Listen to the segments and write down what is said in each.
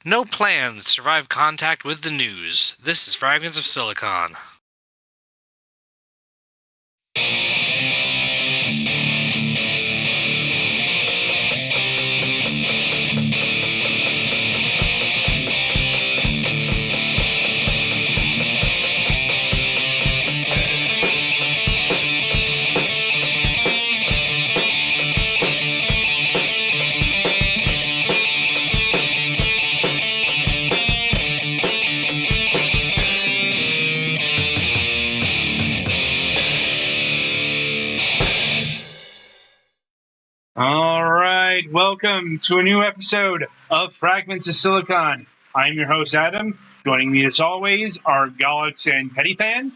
No plans survive contact with the news. This is Fragments of Silicon. All right, welcome to a new episode of Fragments of Silicon. I'm your host, Adam. Joining me, as always, are Galax and Pettyfan.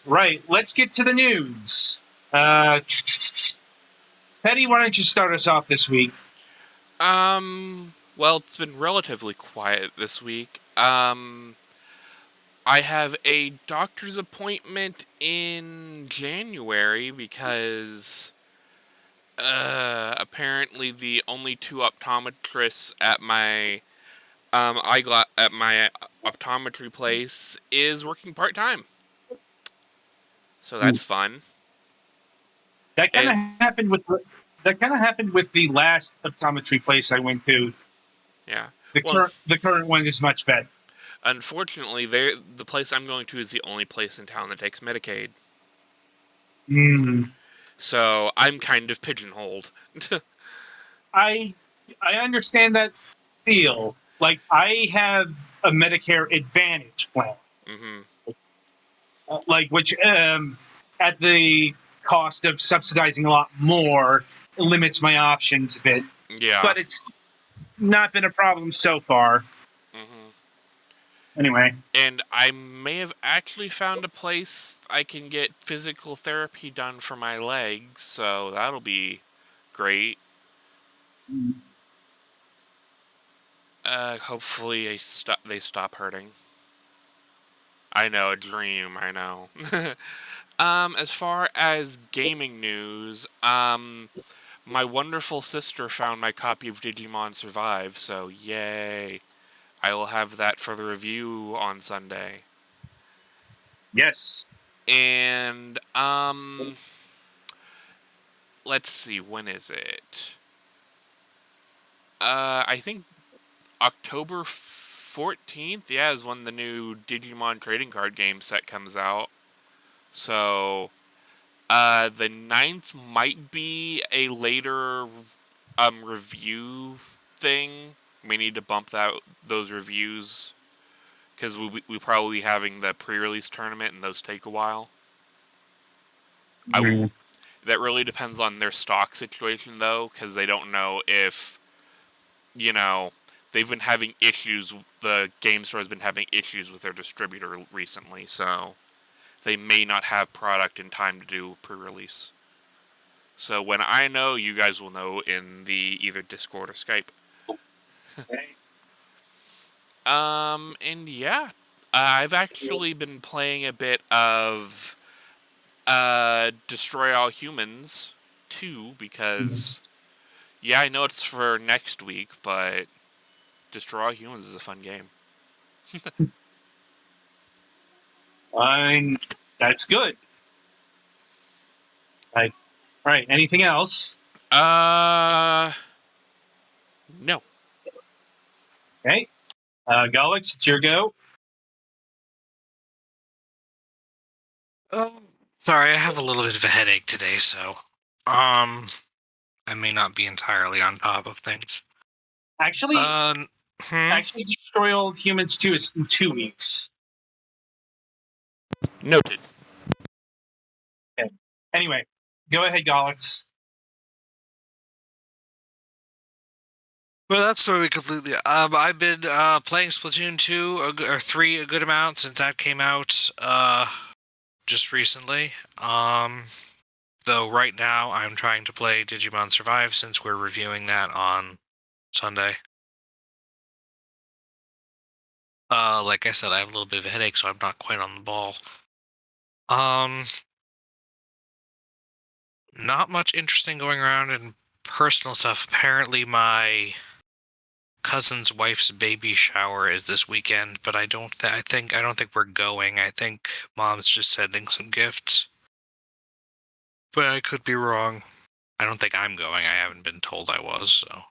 Right, let's get to the news. Petty, why don't you start us off this week? Well, it's been relatively quiet this week. I have a doctor's appointment in January because, apparently the only two optometrists at my, at my optometry place is working part-time. So that's fun. That kind of And, happened with the last optometry place I went to. yeah. The Well, current one is much better. unfortunately, the place I'm going to is the only place in town that takes Medicaid. Mm. So I'm kind of pigeonholed. I understand that feel. Like, I have a Medicare Advantage plan, Mm-hmm. which at the cost of subsidizing a lot more limits my options a bit. Yeah. But it's not been a problem so far. Mm-hmm. Anyway, And I may have actually found a place I can get physical therapy done for my legs, so that'll be great. Hopefully they stop hurting. I know, a dream, I know. As far as gaming news, my wonderful sister found my copy of Digimon Survive, so yay. I will have that for the review on Sunday. yes. And, let's see, when is it? I think October 14th, yeah, is when the new Digimon trading card game set comes out. So, the 9th might be a later, review thing. We need to bump those reviews, because we probably having the pre-release tournament, and those take a while. Mm. That really depends on their stock situation, though, because they don't know if, you know, they've been having issues. The game store has been having issues with their distributor recently, so they may not have product in time to do pre-release. So when I know, you guys will know in the either Discord or Skype. And yeah, I've actually been playing a bit of Destroy All Humans 2 because, yeah, I know it's for next week, but Destroy All Humans is a fun game. Fine. That's good. Like, all right. Anything else? No. Okay. Galax, it's your go. Oh, sorry, I have a little bit of a headache today, so I may not be entirely on top of things. Actually, Hmm? Destroy All Humans 2 is in 2 weeks. Noted. Okay. Anyway, go ahead, Galax. Well, that's totally completely. I've been playing Splatoon 2 or 3 a good amount since that came out just recently. Though right now I'm trying to play Digimon Survive since we're reviewing that on Sunday. Like I said, I have a little bit of a headache, so I'm not quite on the ball. Not much interesting going around in personal stuff. Apparently, my cousin's wife's baby shower is this weekend, but I don't think we're going. I think Mom's just sending some gifts. But I could be wrong. I don't think I'm going. I haven't been told I was, so.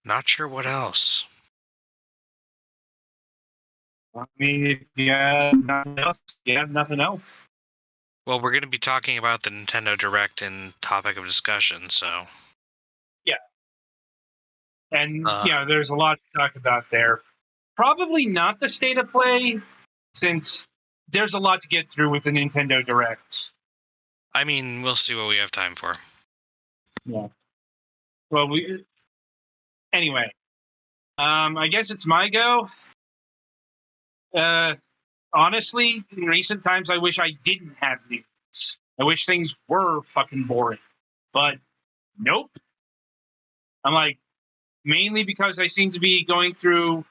Not sure what else. I mean, if you have nothing else, you have nothing else. Well, we're going to be talking about the Nintendo Direct in topic of discussion, so. Yeah. And, there's a lot to talk about there. Probably not the state of play, since there's a lot to get through with the Nintendo Direct. I mean, we'll see what we have time for. Yeah. Well, anyway, I guess it's my go. Honestly, in recent times, I wish I didn't have news. I wish things were fucking boring. But nope. I'm like, mainly because I seem to be going through,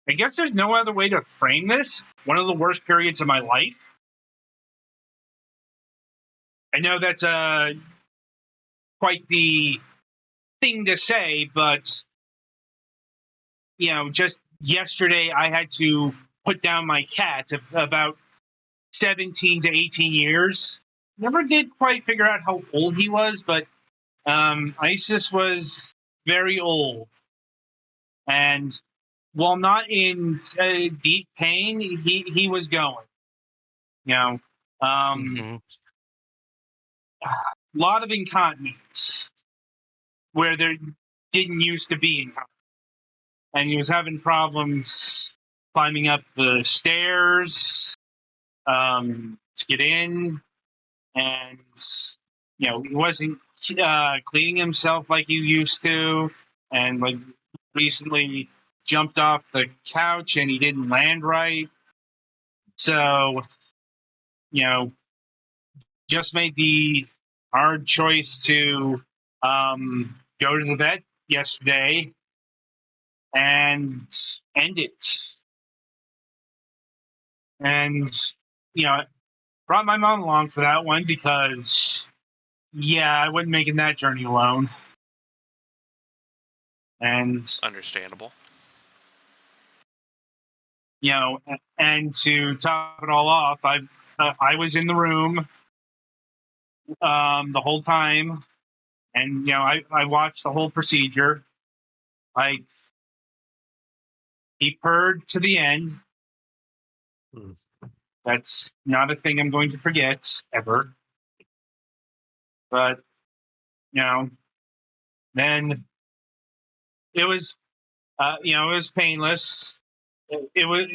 I guess there's no other way to frame this, one of the worst periods of my life. I know that's quite the thing to say, but just yesterday I had to put down my cat of about 17 to 18 years. Never did quite figure out how old he was, but Isis was very old. And while not in deep pain, he was going. A lot of incontinence where there didn't used to be incontinence. And he was having problems climbing up the stairs to get in, and he wasn't cleaning himself like he used to, and like recently jumped off the couch and he didn't land right. So, just made the hard choice to go to the vet yesterday and end it. And, brought my mom along for that one because, I wasn't making that journey alone. And, Understandable. and to top it all off, I was in the room the whole time, and I watched the whole procedure. Like, he purred to the end. That's not a thing I'm going to forget ever. But then it was it was painless. It was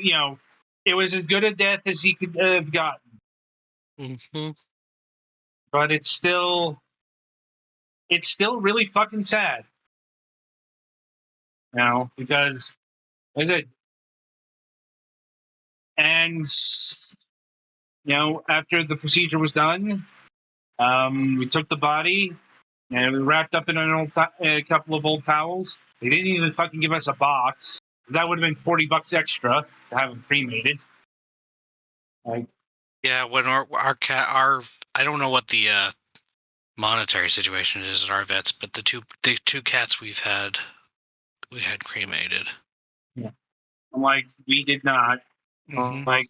it was as good a death as he could have gotten. But it's still really fucking sad. Because as I and after the procedure was done, we took the body and we wrapped up in a couple of old towels. They didn't even fucking give us a box. That would have been $40 extra to have them cremated. Like, yeah, when our cat, I don't know what the monetary situation is at our vets, but the two cats we had cremated. Yeah. I'm like, we did not. Mm-hmm. Like,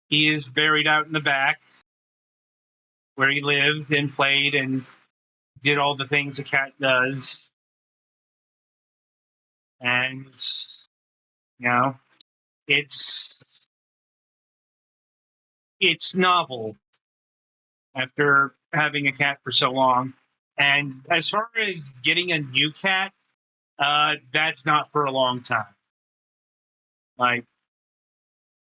he is buried out in the back where he lived and played and did all the things a cat does. And it's novel after having a cat for so long. And as far as getting a new cat, that's not for a long time. Like,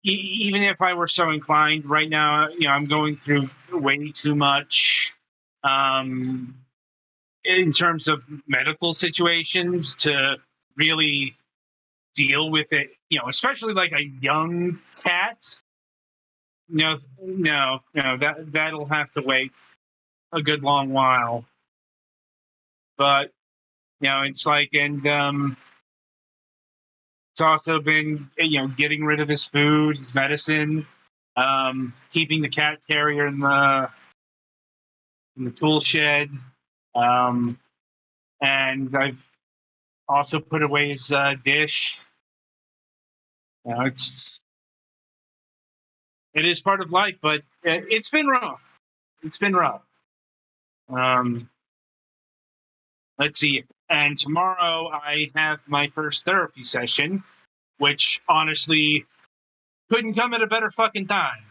even if I were so inclined right now, I'm going through way too much in terms of medical situations to really deal with it, especially like a young cat. No, that'll have to wait a good long while. But it's like, and it's also been getting rid of his food, his medicine. keeping the cat carrier in the tool shed, and I've also put away his dish. You know, it is part of life, but it's been rough. It's been rough. Let's see. And tomorrow I have my first therapy session, which honestly couldn't come at a better fucking time,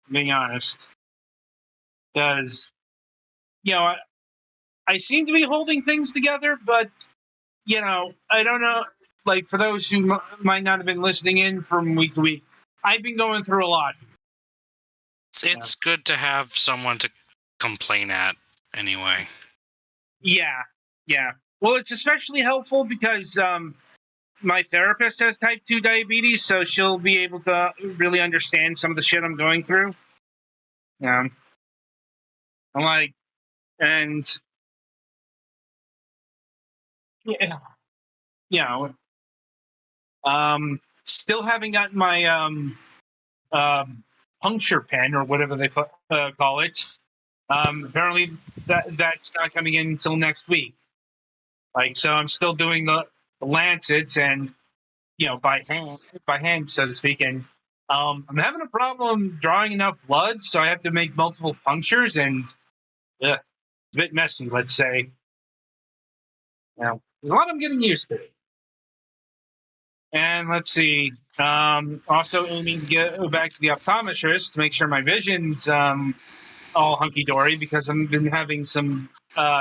being honest. Because, I seem to be holding things together, but, I don't know. Like, for those who might not have been listening in from week to week, I've been going through a lot. It's good to have someone to complain at anyway. Yeah. Well, it's especially helpful because my therapist has type 2 diabetes, so she'll be able to really understand some of the shit I'm going through. I'm like, and yeah, still haven't gotten my puncture pen or whatever they call it. Apparently that's not coming in until next week. Like, so I'm still doing the lancets and by hand, so to speak. And I'm having a problem drawing enough blood, so I have to make multiple punctures, and it's a bit messy, let's say. There's a lot I'm getting used to. And let's see. Also aiming to go back to the optometrist to make sure my vision's all hunky dory because I've been having some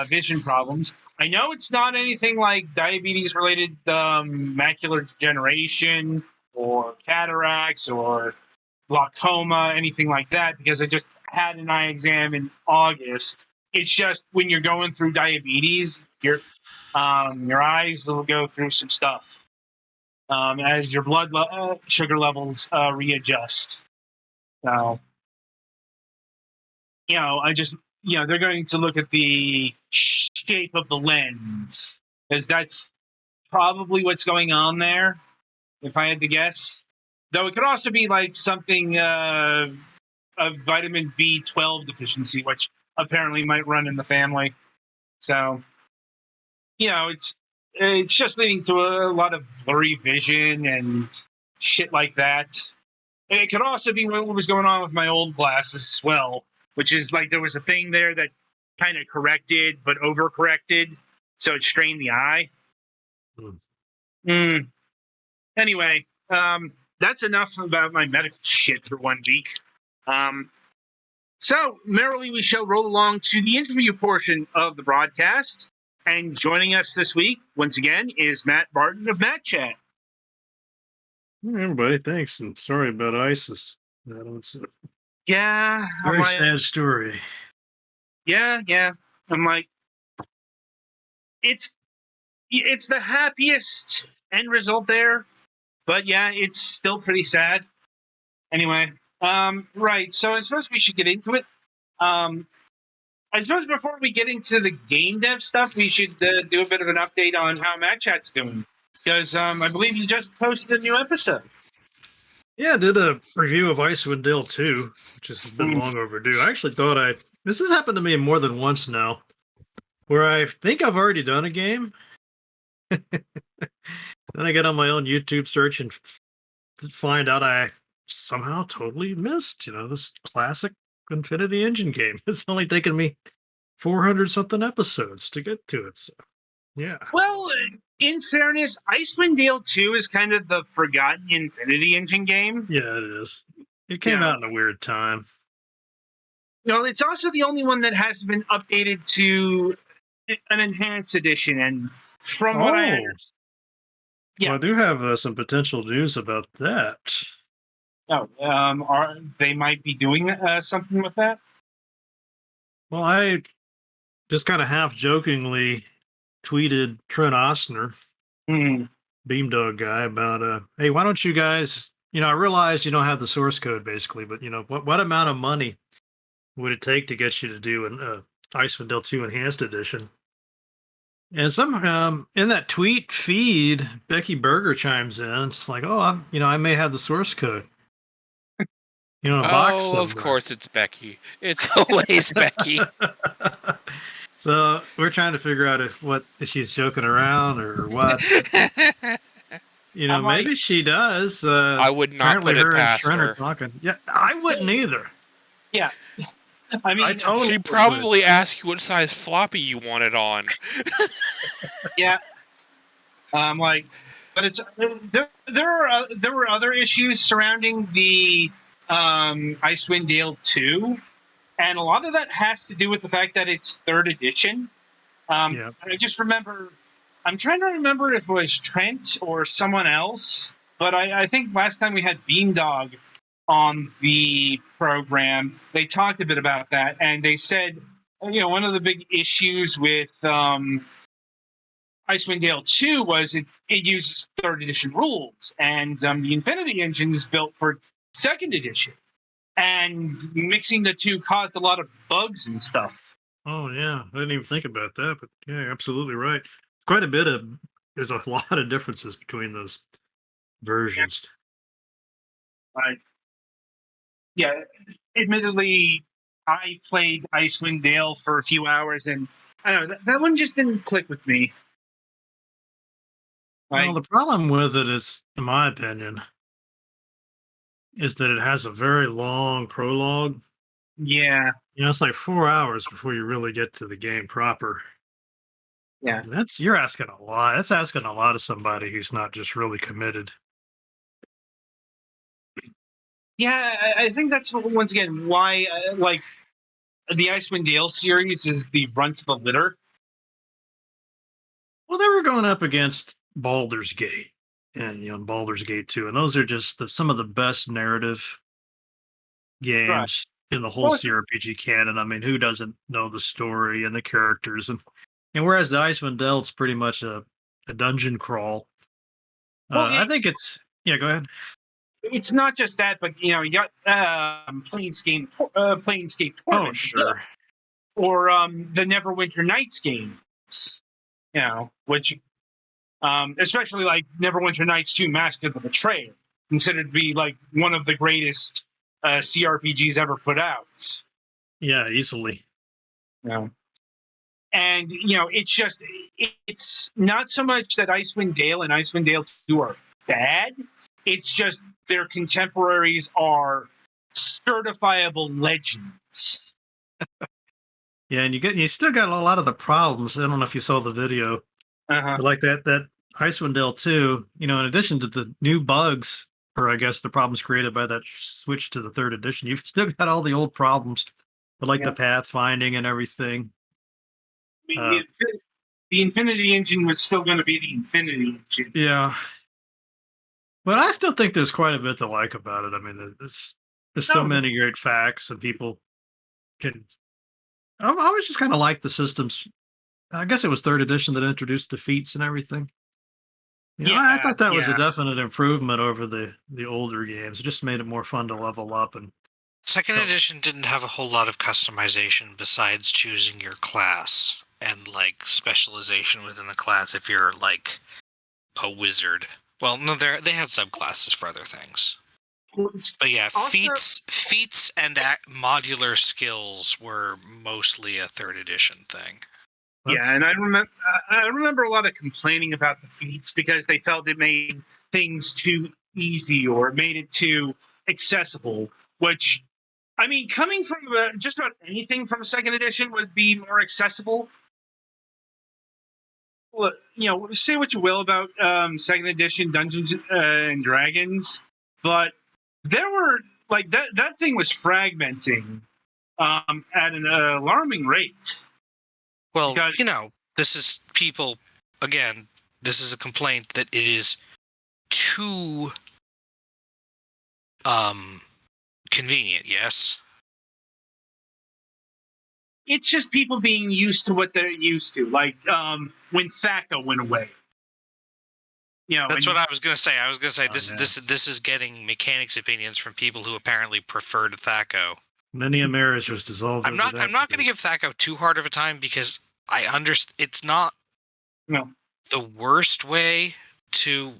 vision problems. I know it's not anything like diabetes related macular degeneration or cataracts or glaucoma, anything like that, because I just had an eye exam in August. It's just when you're going through diabetes, your eyes will go through some stuff as your blood sugar levels readjust. So, I just, they're going to look at the shape of the lens because that's probably what's going on there, if I had to guess. Though it could also be like something of vitamin B12 deficiency, which apparently might run in the family. So, it's just leading to a lot of blurry vision and shit like that. And it could also be what was going on with my old glasses as well, which is like there was a thing there that kind of corrected but overcorrected, so it strained the eye. Anyway, that's enough about my medical shit for 1 week. So merrily we shall roll along to the interview portion of the broadcast. And joining us this week, once again, is Matt Barton of Matt Chat. Hey, everybody, thanks, and sorry about ISIS. It's a Yeah, very sad story. Yeah. I'm like, it's the happiest end result there, but yeah, it's still pretty sad. Anyway, right. So I suppose we should get into it. I suppose before we get into the game dev stuff, we should do a bit of an update on how Matt Chat's doing, because I believe you just posted a new episode. Yeah, I did a review of Icewind Dale 2, which has been long overdue. I actually thought this has happened to me more than once now, where I think I've already done a game. Then I get on my own YouTube search and find out I somehow totally missed, this classic Infinity Engine game. It's only taken me 400 something episodes to get to it. So, yeah. Well, in fairness, Icewind Dale 2 is kind of the forgotten Infinity Engine game. Yeah, it is. It came out in a weird time. It's also the only one that has been updated to an enhanced edition, and from what I understand, well, I do have some potential news about that. They might be doing something with that? Well, I just kind of half jokingly tweeted Trent Ostner, Beamdog guy, about hey, why don't you guys, I realize you don't have the source code basically, but what amount of money would it take to get you to do an Icewind Dale 2 Enhanced Edition? And some in that tweet feed, Becky Berger chimes in. It's like, oh, I may have the source code. a box Oh, of somewhere. course it's Becky. It's always Becky. So we're trying to figure out if she's joking around or what. I'm like, Maybe she does. I would not Apparently, put it her and past Trent are her. talking. Yeah, I wouldn't either. yeah. I I mean, totally She would. probably asked you what size floppy you wanted on. yeah. I'm like, but it's there were other issues surrounding the Icewind Dale 2, and a lot of that has to do with the fact that it's third edition. Yeah. I just remember, I'm trying to remember if it was Trent or someone else, but I think last time we had Beamdog on the program, they talked a bit about that, and they said, one of the big issues with Icewind Dale 2 was it uses third edition rules, and the Infinity engine is built for second edition, and mixing the two caused a lot of bugs and stuff. Oh yeah, I didn't even think about that, but yeah, you're absolutely right. Quite a bit of There's a lot of differences between those versions. Right? Yeah, admittedly, I played Icewind Dale for a few hours, and I don't know that one just didn't click with me. Well, Like, the problem with it is, in my opinion, is that it has a very long prologue. yeah, It's like 4 hours before you really get to the game proper. yeah, You're asking a lot. That's asking a lot of somebody who's not just really committed. yeah. I think that's once again why, like, the Icewind Dale series is the runt of the litter. Well, they were going up against Baldur's Gate and Baldur's Gate 2, and those are just some of the best narrative Right. games in the whole Well, CRPG canon. I mean, who doesn't know the story and the characters? And whereas the Icewind Dale's pretty much a dungeon crawl. well, I think it's yeah. Go ahead. it's not just that, but you got Planescape Oh, Torment as well, sure. or the Neverwinter Nights games. Which especially like Neverwinter Nights 2: Mask of the Betrayer, considered to be like one of the greatest CRPGs ever put out. Yeah, easily. You know, and it's not so much that Icewind Dale and Icewind Dale 2 are bad. It's just their contemporaries are certifiable legends. Yeah, and you still got a lot of the problems. I don't know if you saw the video, Uh-huh. but like that Icewind Dale 2, in addition to the new bugs, or I guess the problems created by that switch to the third edition, you've still got all the old problems, but like Yeah. the pathfinding and everything. I mean, the Infinity engine was still going to be the Infinity engine. Yeah, but I still think there's quite a bit to like about it. I mean, there's so No, many great facts, and people can. I always just kind of like the systems. I guess it was third edition that introduced the feats and everything. I yeah, thought that was a yeah. definite improvement over the older games. It just made it more fun to level up and. Second Oh. edition didn't have a whole lot of customization besides choosing your class and like specialization within the class if you're like a wizard. Well, no, they had subclasses for other things. But yeah, Also- feats and modular skills were mostly a third edition thing. Yeah, and I remember a lot of complaining about the feats because they felt it made things too easy or it made it too accessible. Which, I mean, coming from just about anything from second edition would be more accessible. Look, say what you will about second edition Dungeons and Dragons, but there were like that thing was fragmenting at an alarming rate. Well, Because- this is people, again, this is a complaint that it is too convenient, yes? It's just people being used to what they're used to. Like when Thaca went away. That's what I was gonna say. I was gonna say Oh, this yeah. this is getting mechanics opinions from people who apparently preferred Thaco. Many a marriage was dissolved. I'm not gonna give Thaco too hard of a time because I understand it's not No. the worst way to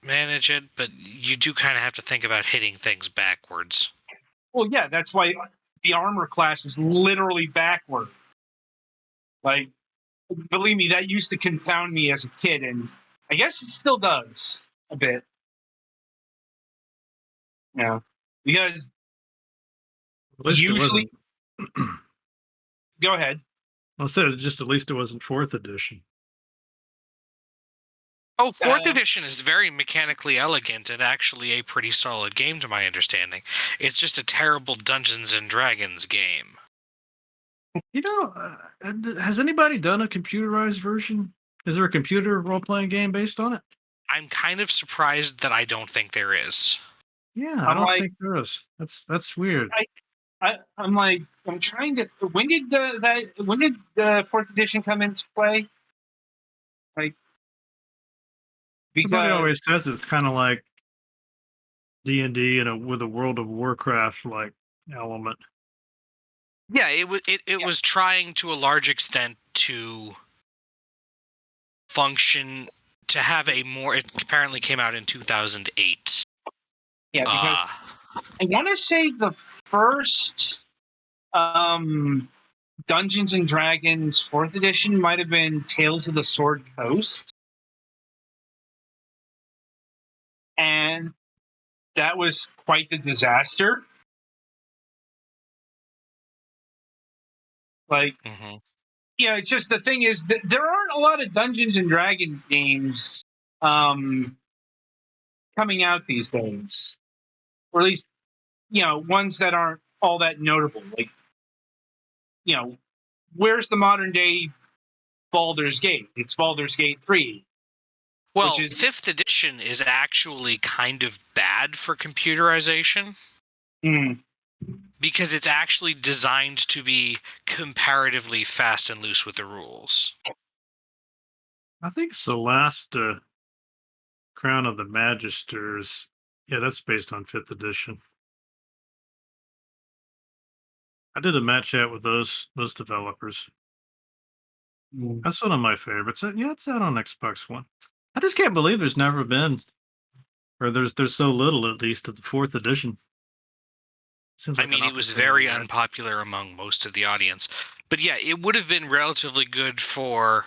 manage it, but you do kind of have to think about hitting things backwards. Well, yeah, that's why the armor class is literally backwards. Like, believe me, that used to confound me as a kid, and I guess it still does a bit. Yeah, because At least it usually, wasn't. go ahead. I said just at least it wasn't fourth edition. Oh, fourth edition is very mechanically elegant and actually a pretty solid game to my understanding. It's just a terrible Dungeons and Dragons game. You know, has anybody done a computerized version? Is there a computer role-playing game based on it? I'm kind of surprised that I don't think there is. Yeah, I I'm don't like, think there is. That's weird. I'm like, I'm trying to. When did the fourth edition come into play? Like, Everybody because always says it's kind of like D&D and with a World of Warcraft like element. Yeah, it was trying to a large extent to function to have a more. It apparently came out in 2008. yeah, because I want to say the first Dungeons and Dragons fourth edition might have been Tales of the Sword Coast, and that was quite the disaster. Like, yeah, it's just the thing is that there aren't a lot of Dungeons and Dragons games coming out these days, or at least ones that aren't all that notable. Like, where's the modern day Baldur's Gate? It's Baldur's Gate 3, which Well, is 5th edition is actually kind of bad for computerization because it's actually designed to be comparatively fast and loose with the rules. I think it's the last Crown of the Magisters. Yeah, that's based on 5th edition. I did a match chat with those developers. That's one of my favorites. Yeah, it's out on Xbox One. I just can't believe there's never been, or there's so little at least of the 4th edition. Seems I like mean, an it was opportunity. very unpopular among most of the audience. But yeah, it would have been relatively good for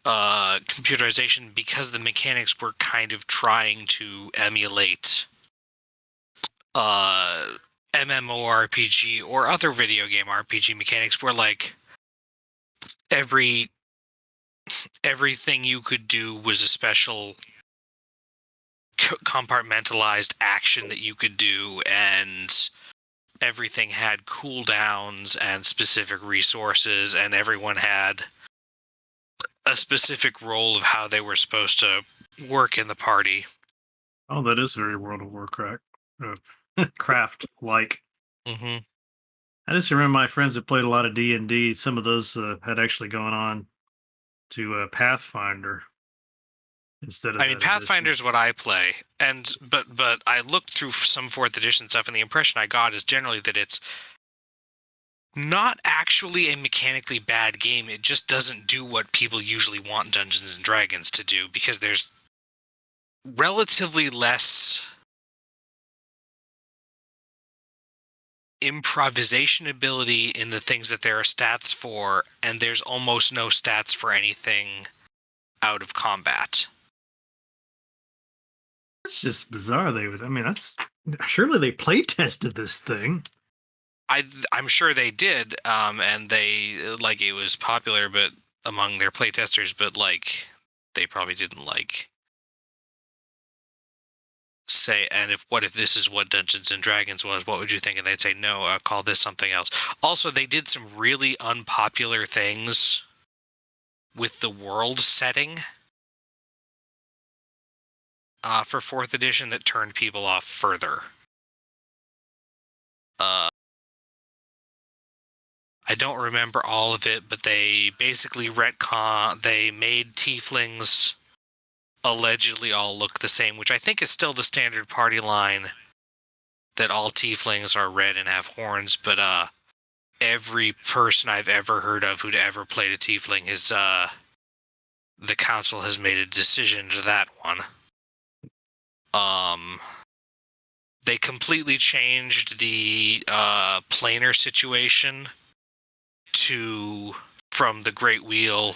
computerization because the mechanics were kind of trying to emulate MMORPG or other video game RPG mechanics where like everything you could do was a special compartmentalized action that you could do, and everything had cooldowns and specific resources, and everyone had a specific role of how they were supposed to work in the party. Oh, that is very World of Warcraft craft like. Mm-hmm. I just remember my friends that played a lot of D&D. Some of those had actually gone on to Pathfinder instead of I mean, that edition. Pathfinder is what I play, and but I looked through some fourth edition stuff, and the impression I got is generally that it's not actually a mechanically bad game. It just doesn't do what people usually want Dungeons and Dragons to do because there's relatively less improvisation ability in the things that there are stats for, and there's almost no stats for anything out of combat. It's just bizarre. I mean, that's surely they play tested this thing. I'm sure they did, and they like it was popular, but among their playtesters, but like they probably didn't like say. And what if this is what Dungeons and Dragons was? What would you think? And they'd say no. Call this something else. Also, they did some really unpopular things with the world setting for fourth edition that turned people off further. I don't remember all of it, but they basically they made tieflings allegedly all look the same, which I think is still the standard party line, that all tieflings are red and have horns, but every person I've ever heard of who'd ever played a tiefling is the council has made a decision to that one. they completely changed the planar situation from the Great Wheel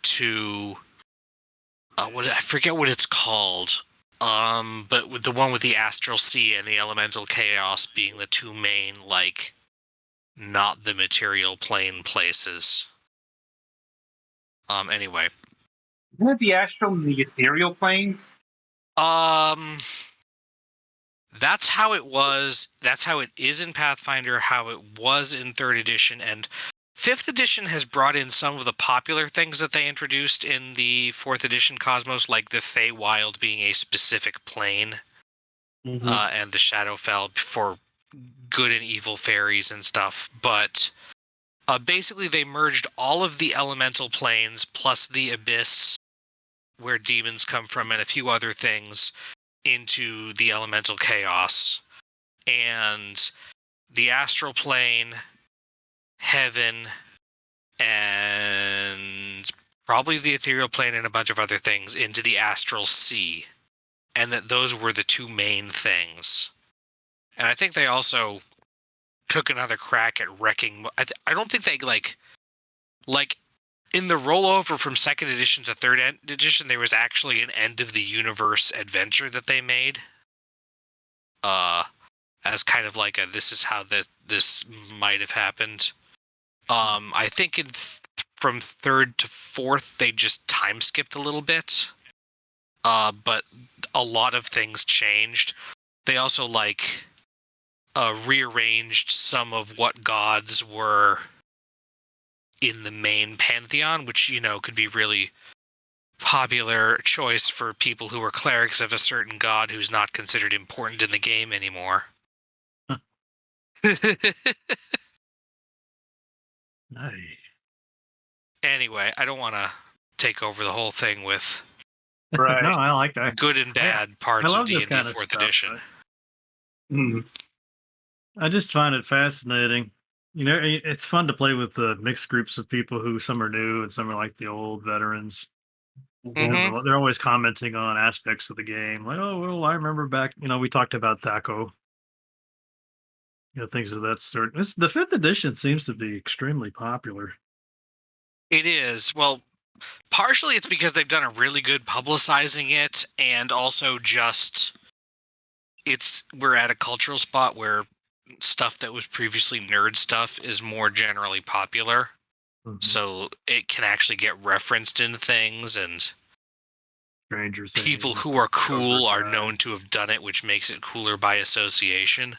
to I forget what it's called. But with the one with the Astral Sea and the Elemental Chaos being the two main, like, not the material plane places. Anyway. Isn't it the astral and the ethereal plane? That's how it was. That's how it is in Pathfinder, how it was in 3rd edition, and 5th edition has brought in some of the popular things that they introduced in the 4th edition Cosmos, like the Feywild being a specific plane, and the Shadowfell for good and evil fairies and stuff. But basically they merged all of the elemental planes plus the abyss where demons come from and a few other things into the elemental chaos. And the astral plane, heaven, and probably the ethereal plane and a bunch of other things into the astral sea. And that those were the two main things. And I think they also took another crack at wrecking. I don't think they like in the rollover from 2nd edition to 3rd edition, there was actually an end of the universe adventure that they made. As kind of like this is how this might have happened. I think from 3rd to 4th, they just time skipped a little bit. But a lot of things changed. They also rearranged some of what gods were in the main pantheon, which, could be really popular choice for people who are clerics of a certain god who's not considered important in the game anymore. Nice. Anyway, I don't want to take over the whole thing with Right. No, I like that. good and bad parts I of love this D&D kind of 4th stuff, edition. I just find it fascinating. It's fun to play with mixed groups of people who some are new and some are like the old veterans. Mm-hmm. They're always commenting on aspects of the game, like, "Oh, well, I remember back." We talked about Thaco. Things of that sort. The 5th edition seems to be extremely popular. It is. Well, partially it's because they've done a really good publicizing it, and also just we're at a cultural spot where stuff that was previously nerd stuff is more generally popular. So it can actually get referenced in things, and Stranger Things. people who are cool are Overdrive. known to have done it, which makes it cooler by association.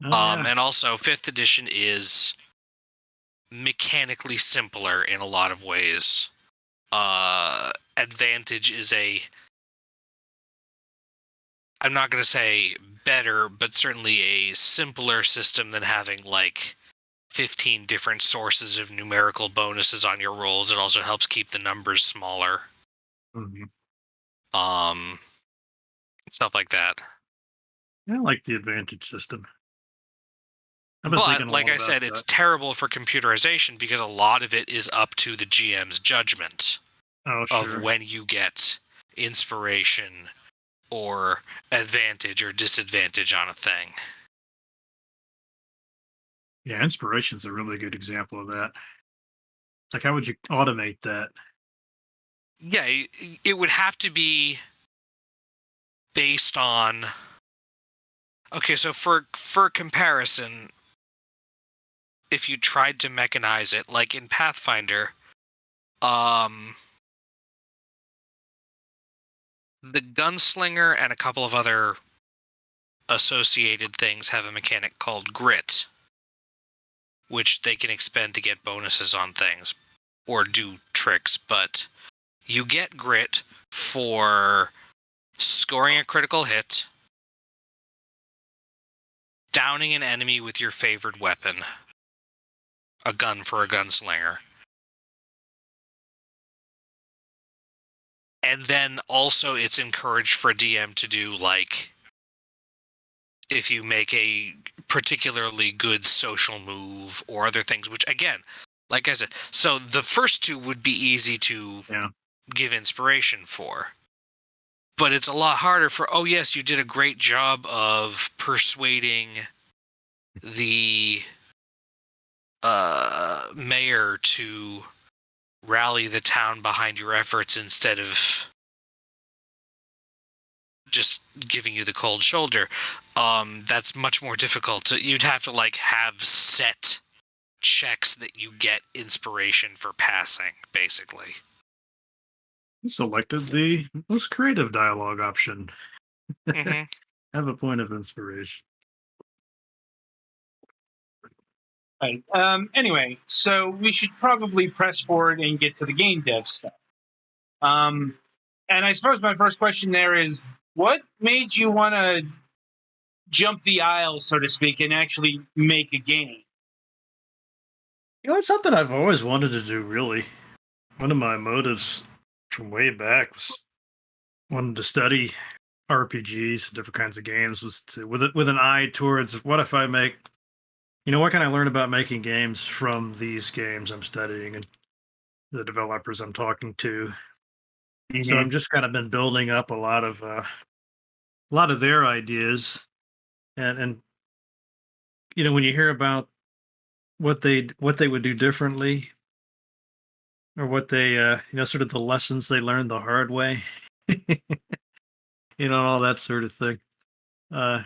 Oh, yeah. And also 5th edition is mechanically simpler in a lot of ways. Advantage is I'm not going to say better, but certainly a simpler system than having 15 different sources of numerical bonuses on your rolls. It also helps keep the numbers smaller. Stuff like that. I like the advantage system. But like I said, it's terrible for computerization because a lot of it is up to the GM's judgment of when you get inspiration or advantage or disadvantage on a thing. Yeah, inspiration's a really good example of that. Like, how would you automate that? Yeah, it would have to be based on. Okay, so for comparison, if you tried to mechanize it, like in Pathfinder, the gunslinger and a couple of other associated things have a mechanic called grit, which they can expend to get bonuses on things or do tricks, but you get grit for scoring a critical hit, downing an enemy with your favored weapon, a gun for a gunslinger. And then also it's encouraged for a DM to do, if you make a particularly good social move or other things, which again, like I said, so the first two would be easy to give inspiration for. but it's a lot harder for, oh yes, you did a great job of persuading the mayor to rally the town behind your efforts instead of just giving you the cold shoulder. That's much more difficult. You'd have to like have set checks that you get inspiration for passing, basically. You selected the most creative dialogue option. Mm-hmm. Have a point of inspiration. Right. Anyway, so we should probably press forward and get to the game dev stuff. And I suppose my first question there is, what made you want to jump the aisle, so to speak, and actually make a game? You know, it's something I've always wanted to do, really. One of my motives from way back was wanting to study RPGs, different kinds of games, was to with an eye towards what if I make, what can I learn about making games from these games I'm studying and the developers I'm talking to. So I'm just kind of been building up a lot of their ideas, and when you hear about what they would do differently, or what they sort of the lessons they learned the hard way, all that sort of thing. Uh,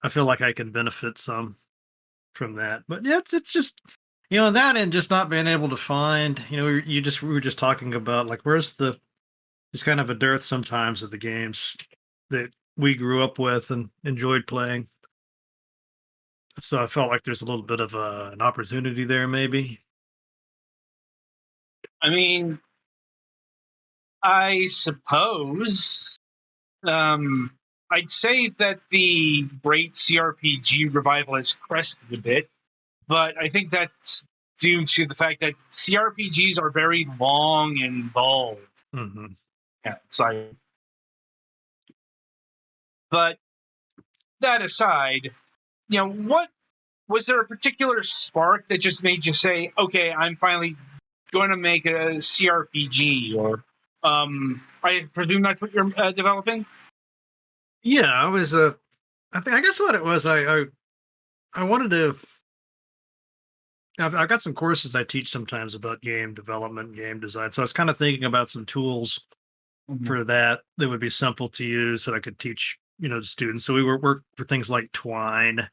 I feel like I can benefit some from that. But yeah, it's just that, and just not being able to find. We were just talking about, like, where's the there's kind of a dearth sometimes of the games that we grew up with and enjoyed playing. So I felt like there's a little bit of an opportunity there, maybe. I mean, I suppose I'd say that the great CRPG revival has crested a bit, but I think that's due to the fact that CRPGs are very long and involved. Hmm. Yeah, so but that aside, what was there a particular spark that just made you say, "Okay, I'm finally going to make a CRPG"? Or, I presume that's what you're developing. Yeah, I was. I guess what it was, I wanted to. I've got some courses I teach sometimes about game development, and game design. So I was kind of thinking about some tools Mhm. for that would be simple to use that I could teach, to students. So we work for things like Twine,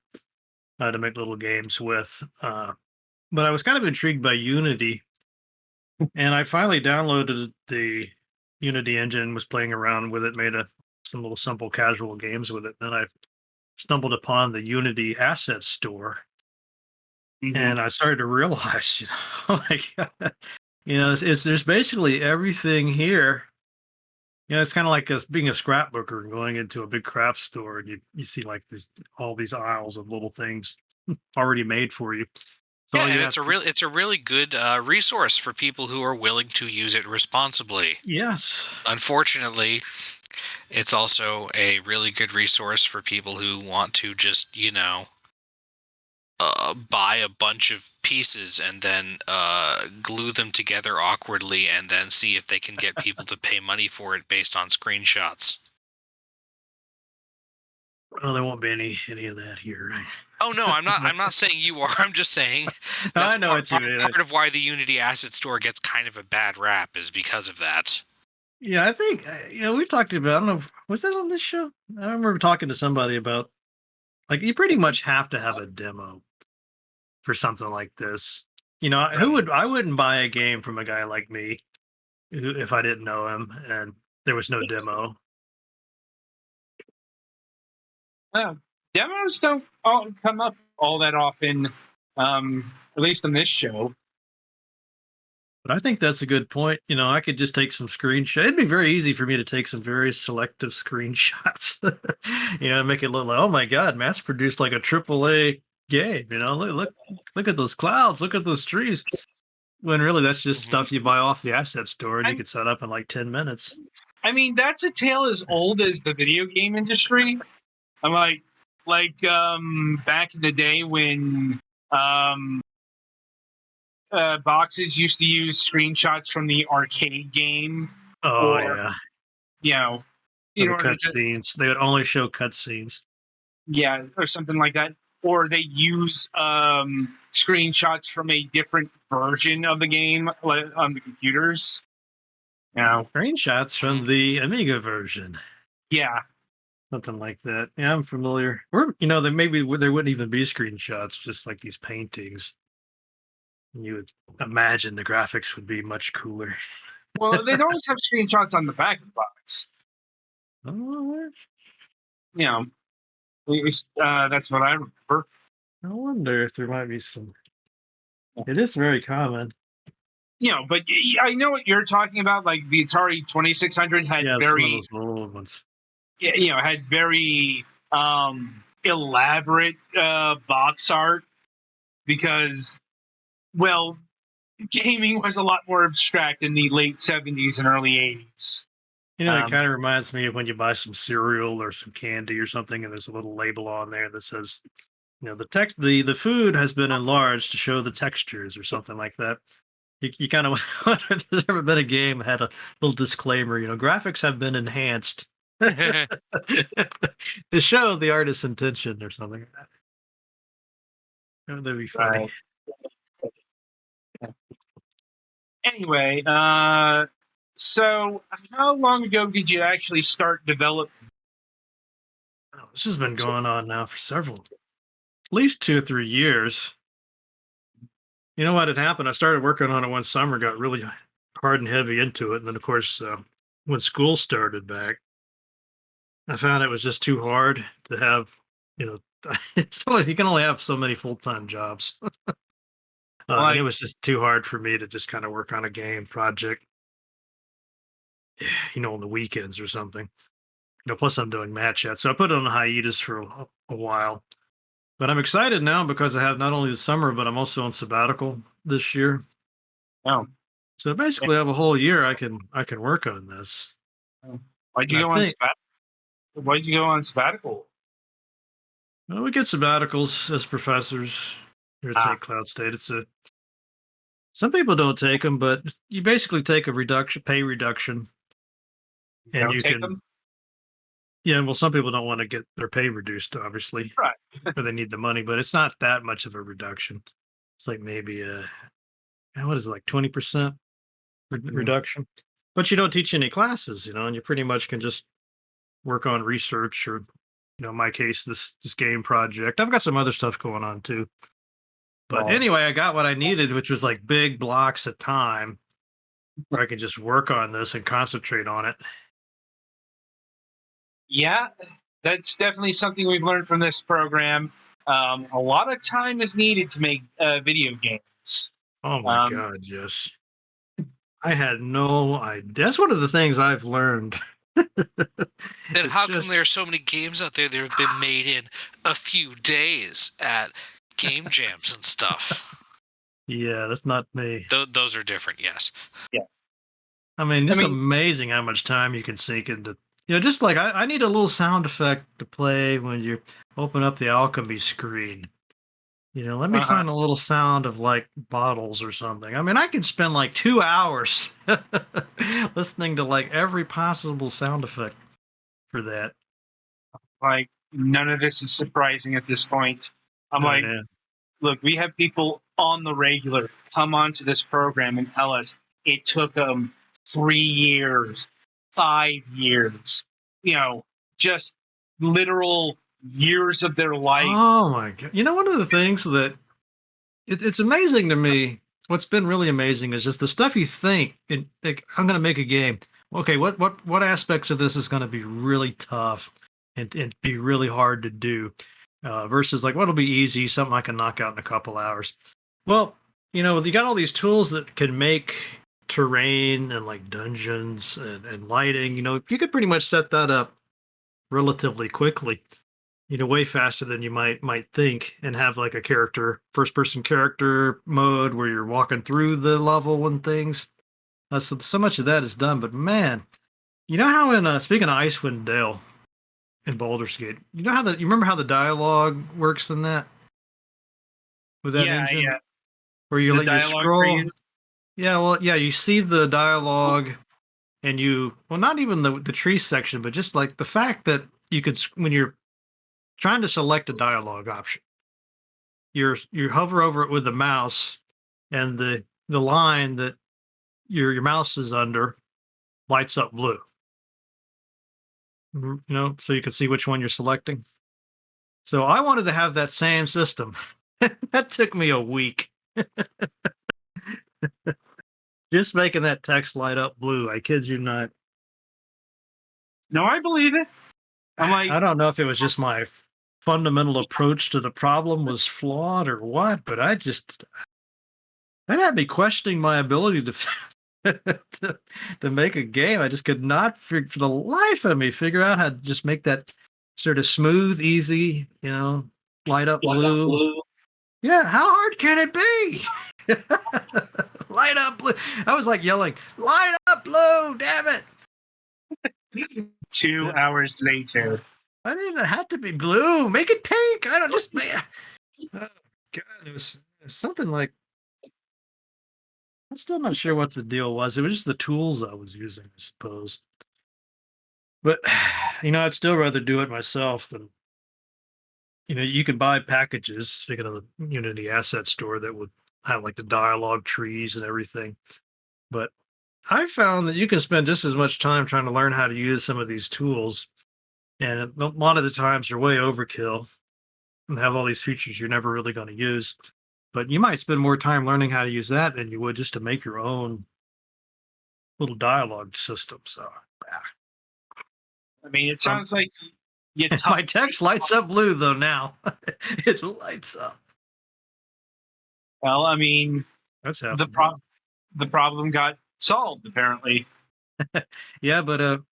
to make little games with. But I was kind of intrigued by Unity, and I finally downloaded the Unity engine, was playing around with it, made some little simple casual games with it. Then I stumbled upon the Unity asset store, Mhm. and I started to realize, like, it's there's basically everything here. It's kind of like us being a scrapbooker and going into a big craft store, and you see like all these aisles of little things already made for you. So Yeah, all you and have to it's a really good resource for people who are willing to use it responsibly. yes. Unfortunately, it's also a really good resource for people who want to just, buy a bunch of pieces and then glue them together awkwardly and then see if they can get people to pay money for it based on screenshots. Well, there won't be any of that here. Oh no, I'm not. I'm not saying you are. I'm just saying that's I know what you mean. part of why the Unity Asset Store gets kind of a bad rap is because of that. Yeah, I think we talked about. I don't know. Was that on this show? I remember talking to somebody about, like, you pretty much have to have a demo for something like this. Who Right. would I wouldn't buy a game from a guy like me if I didn't know him and there was no demo. Demos don't all come up all that often, at least on this show. But I think that's a good point. I could just take some screenshots. It'd be very easy for me to take some very selective screenshots. Make it look like, oh my god, mass produced like a AAA game. Look at those clouds, look at those trees. When really that's just Hmm. stuff you buy off the asset store and you And could set up in like 10 minutes. I mean, that's a tale as old as the video game industry. I'm back in the day when um, boxes used to use screenshots from the arcade game, Oh or yeah. you know, For in the order to, cutscenes, they would only show cutscenes. yeah, or something like that, or they use screenshots from a different version of the game, like, on the computers. You know, Screenshots from the Amiga version, yeah. something like that. Yeah, I'm familiar. Or there maybe there wouldn't even be screenshots, just like these paintings. You would imagine the graphics would be much cooler. Well, they'd always have screenshots on the back of the box. Oh, You know, at least, that's what I remember. I wonder if there might be some. It is very common. But I know what you're talking about. Like the Atari 2600 had Yeah, some of very, those old ones. had very elaborate box art because, well, gaming was a lot more abstract in the late 70s and early 80s. It Um, kind of reminds me of when you buy some cereal or some candy or something, and there's a little label on there that says, the text, the food has been enlarged to show the textures or something like that. You kind of wonder if there's ever been a game that had a little disclaimer, graphics have been enhanced to show the artist's intention or something like that. Oh, that'd be funny. right. Anyway, so how long ago did you actually start developing? Oh, this has been going on now for at least 2 or 3 years. You know what had happened? I started working on it one summer, got really hard and heavy into it, and then of course, when school started back, I found it was just too hard to have. You know, you can only have so many full time jobs, and it Like, was just too hard for me to just kind of work on a game project, on the weekends or something. Plus I'm doing match yet, so I put it on hiatus for a while. But I'm excited now because I have not only the summer, but I'm also on sabbatical this year. oh, So basically, I have a whole year I can work on this. why'd And you I go on think sabbatical? Why'd you go on sabbatical? we get sabbaticals as professors here at Ah, St. Cloud State. Some people don't take them, but you basically take a pay reduction, and don't you take can. them. Yeah, well, some people don't want to get their pay reduced, obviously, Right. or they need the money, but it's not that much of a reduction. It's like maybe what is it, like 20% Mhm. reduction? But you don't teach any classes, and you pretty much can just work on research or, in my case, this game project. I've got some other stuff going on too. But Well, anyway, I got what I needed, which was like big blocks of time where I could just work on this and concentrate on it. yeah, that's definitely something we've learned from this program. A lot of time is needed to make video games. Oh my Um, God, yes. I had no idea. That's one of the things I've learned. Then It's how come just, there are so many games out there that have been made in a few days at game jams and stuff? yeah, that's not me. Those are different, yes. yeah, I mean, I it's mean, amazing how much time you can sink into. Just like I need a little sound effect to play when you open up the alchemy screen. Let me uh find a little sound of like bottles or something. I mean, I could spend like 2 hours listening to like every possible sound effect for that. like none of this is surprising at this point. I'm Oh, like, yeah. look, we have people on the regular come onto this program and tell us it took them 3 years, 5 years, just literal years of their life. Oh my God. One of the things that it's amazing to me. What's been really amazing is just the stuff you think. Like, I'm going to make a game. Okay, what aspects of this is going to be really tough and be really hard to do, versus like what'll be easy, something I can knock out in a couple hours. Well, you got all these tools that can make terrain and like dungeons and lighting. You could pretty much set that up relatively quickly, way faster than you might think, and have like a first person character mode where you're walking through the level and things. So much of that is done, but man, you know how in speaking of Icewind Dale in Baldur's Gate, you remember how the dialogue works in that with that Yeah, engine yeah. where you The let you dialogue scroll. trees. Yeah, well, yeah, you see the dialogue and not even the tree section, but just like the fact that you could when you're trying to select a dialogue option, you hover over it with the mouse, and the line that your mouse is under lights up blue. So you can see which one you're selecting. So I wanted to have that same system. That took me a week. Just making that text light up blue. I kid you not. No, I believe it. I'm like, I don't know if it was just my fundamental approach to the problem was flawed or what, but that had me questioning my ability to to make a game. I just could not, for the life of me, figure out how to just make that sort of smooth, easy, light up blue. Yeah, how hard can it be? Light up blue. I was like yelling, "Light up blue, damn it!" 2 hours later. I didn't have to be blue. Make it pink. I don't just make. Oh, God, it was something like. I'm still not sure what the deal was. It was just the tools I was using, I suppose. But I'd still rather do it myself than. You can buy packages. Speaking of the Unity asset store, that would have like the dialogue trees and everything. But I found that you can spend just as much time trying to learn how to use some of these tools, and a lot of the times they're way overkill and have all these features you're never really going to use. But you might spend more time learning how to use that than you would just to make your own little dialogue system. So I mean, it sounds like you my text lights up blue though now. It lights up. Well, I mean, That's half the problem got solved apparently. Yeah, but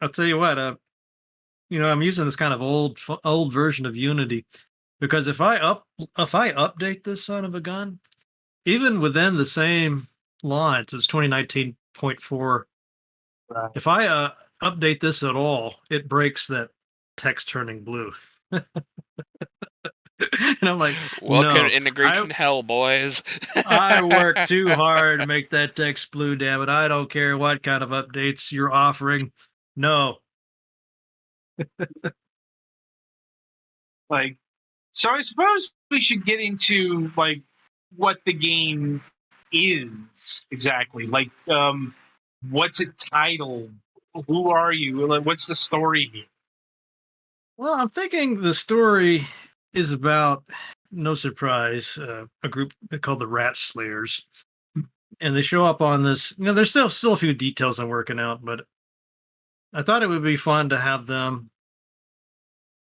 I'll tell you what, I'm using this kind of old version of Unity because if I update this son of a gun, even within the same lines, it's 2019.4. Right. If I update this at all, it breaks that text turning blue. And I'm like, welcome no, to integration hell, boys. I worked too hard to make that text blue, damn it. I don't care what kind of updates you're offering. No. Like, so I suppose we should get into like what the game is exactly. Like, what's it titled? Who are you? Like, what's the story here? Well, I'm thinking the story is about, no surprise, a group called the Rat Slayers. And they show up on this. There's still a few details I'm working out, but I thought it would be fun to have them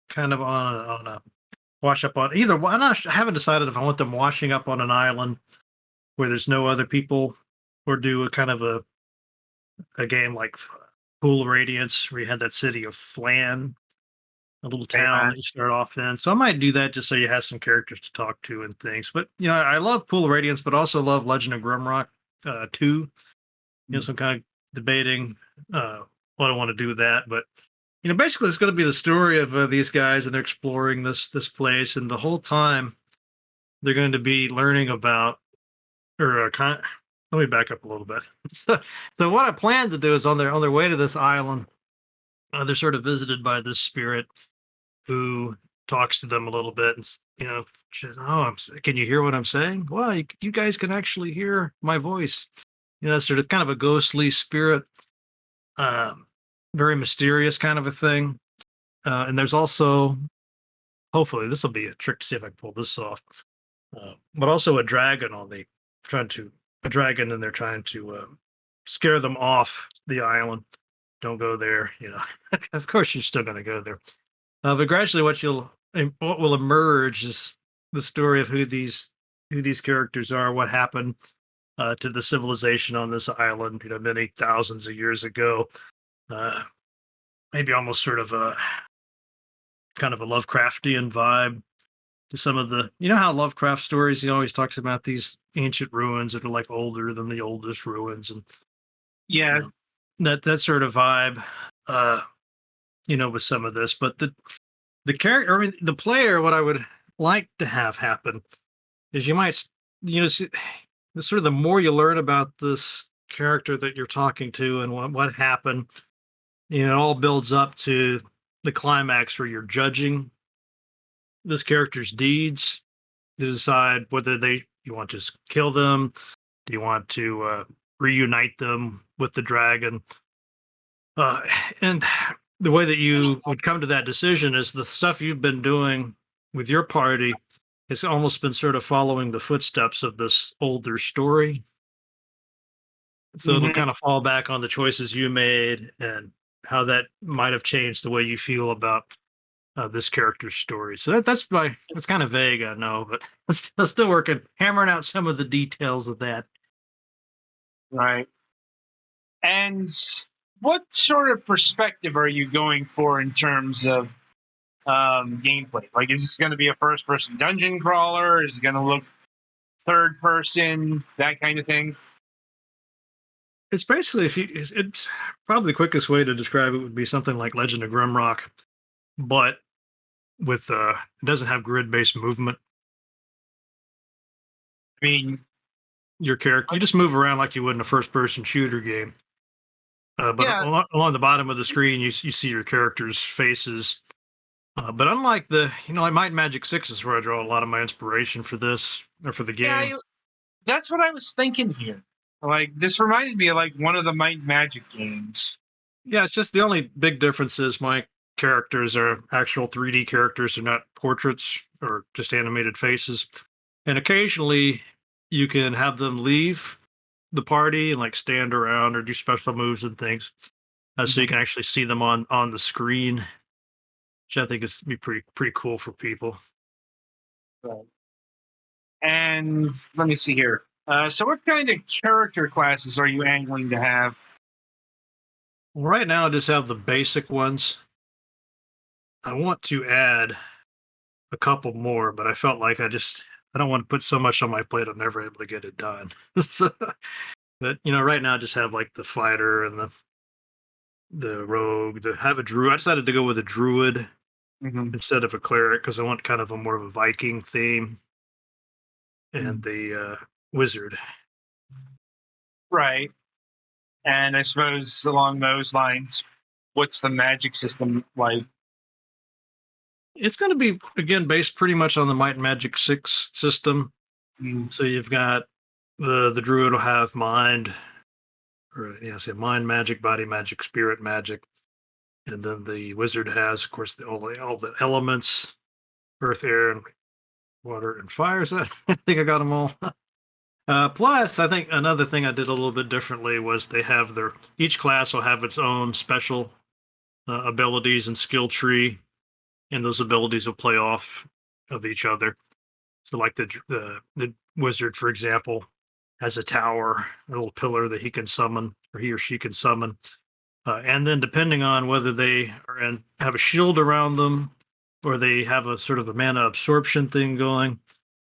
kind of on a wash up on either. I haven't decided if I want them washing up on an island where there's no other people, or do a kind of a game like Pool of Radiance, where you had that city of Flan, a little town that you start off in. So I might do that just so you have some characters to talk to and things. But I love Pool of Radiance, but also love Legend of Grimrock 2. So I'm kind of debating what I want to do with that. But basically, it's going to be the story of these guys, and they're exploring this place, and the whole time they're going to be learning about, or let me back up a little bit. So what I plan to do is on their way to this island, they're sort of visited by this spirit who talks to them a little bit, and she says, "Oh, can you hear what I'm saying? Well, you guys can actually hear my voice." Sort of kind of a ghostly spirit, very mysterious kind of a thing. And there's also, hopefully, this will be a trick to see if I can pull this off. But also a dragon a dragon, and they're trying to scare them off the island. Don't go there, Of course, you're still going to go there. But gradually, what will emerge is the story of who these characters are, what happened to the civilization on this island, many thousands of years ago. Maybe almost sort of a kind of a Lovecraftian vibe to some of the, how Lovecraft stories, he always talks about these ancient ruins that are like older than the oldest ruins, and Yeah. That sort of vibe, with some of this. But the character, I mean, the player, what I would like to have happen is you might, see, the more you learn about this character that you're talking to and what happened. You know, it all builds up to the climax where you're judging this character's deeds to decide whether you want to kill them, do you want to reunite them with the dragon, uh, and the way that you would come to that decision is the stuff you've been doing with your party has almost been sort of following the footsteps of this older story. So it'll Mhm. kind of fall back on the choices you made and how that might have changed the way you feel about this character's story. So that's kind of vague, I know, but I'm still working, hammering out some of the details of that. Right. And what sort of perspective are you going for in terms of gameplay? Like, is this going to be a first-person dungeon crawler? Is it going to look third-person? That kind of thing. It's basically it's probably the quickest way to describe it would be something like Legend of Grimrock, but with it doesn't have grid-based movement. I mean, Your character, you just move around like you would in a first-person shooter game. But yeah, along the bottom of the screen, you see your characters' faces. But unlike like Might and Magic 6 is where I draw a lot of my inspiration for this or for the yeah, game. that's what I was thinking here. Like, this reminded me of like one of the Might and Magic games. Yeah, it's just the only big difference is my characters are actual 3D characters, they're not portraits or just animated faces. And occasionally you can have them leave the party and like stand around or do special moves and things. So you Mhm. can actually see them on the screen, which I think is be pretty cool for people. Right. And let me see here. So, what kind of character classes are you angling to have? Well, right now I just have the basic ones. I want to add a couple more, but I felt like I don't want to put so much on my plate. I'm never able to get it done. So, but right now I just have like the fighter and the rogue. To have a druid, I decided to go with a druid Mhm. instead of a cleric because I want kind of a more of a Viking theme, and Mm. the wizard. Right. And I suppose along those lines, what's the magic system like? It's going to be again based pretty much on the Might and Magic 6 system. Mm. So you've got the druid will have mind, or yeah, say mind magic, body magic, spirit magic. And then the wizard has, of course, all the elements: earth, air, and water, and fire. So I think I got them all. Plus, I think another thing I did a little bit differently was they have each class will have its own special abilities and skill tree, and those abilities will play off of each other. So, like the wizard, for example, has a tower, a little pillar that he can summon, or he or she can summon. And then depending on whether they have a shield around them or they have a sort of a mana absorption thing going,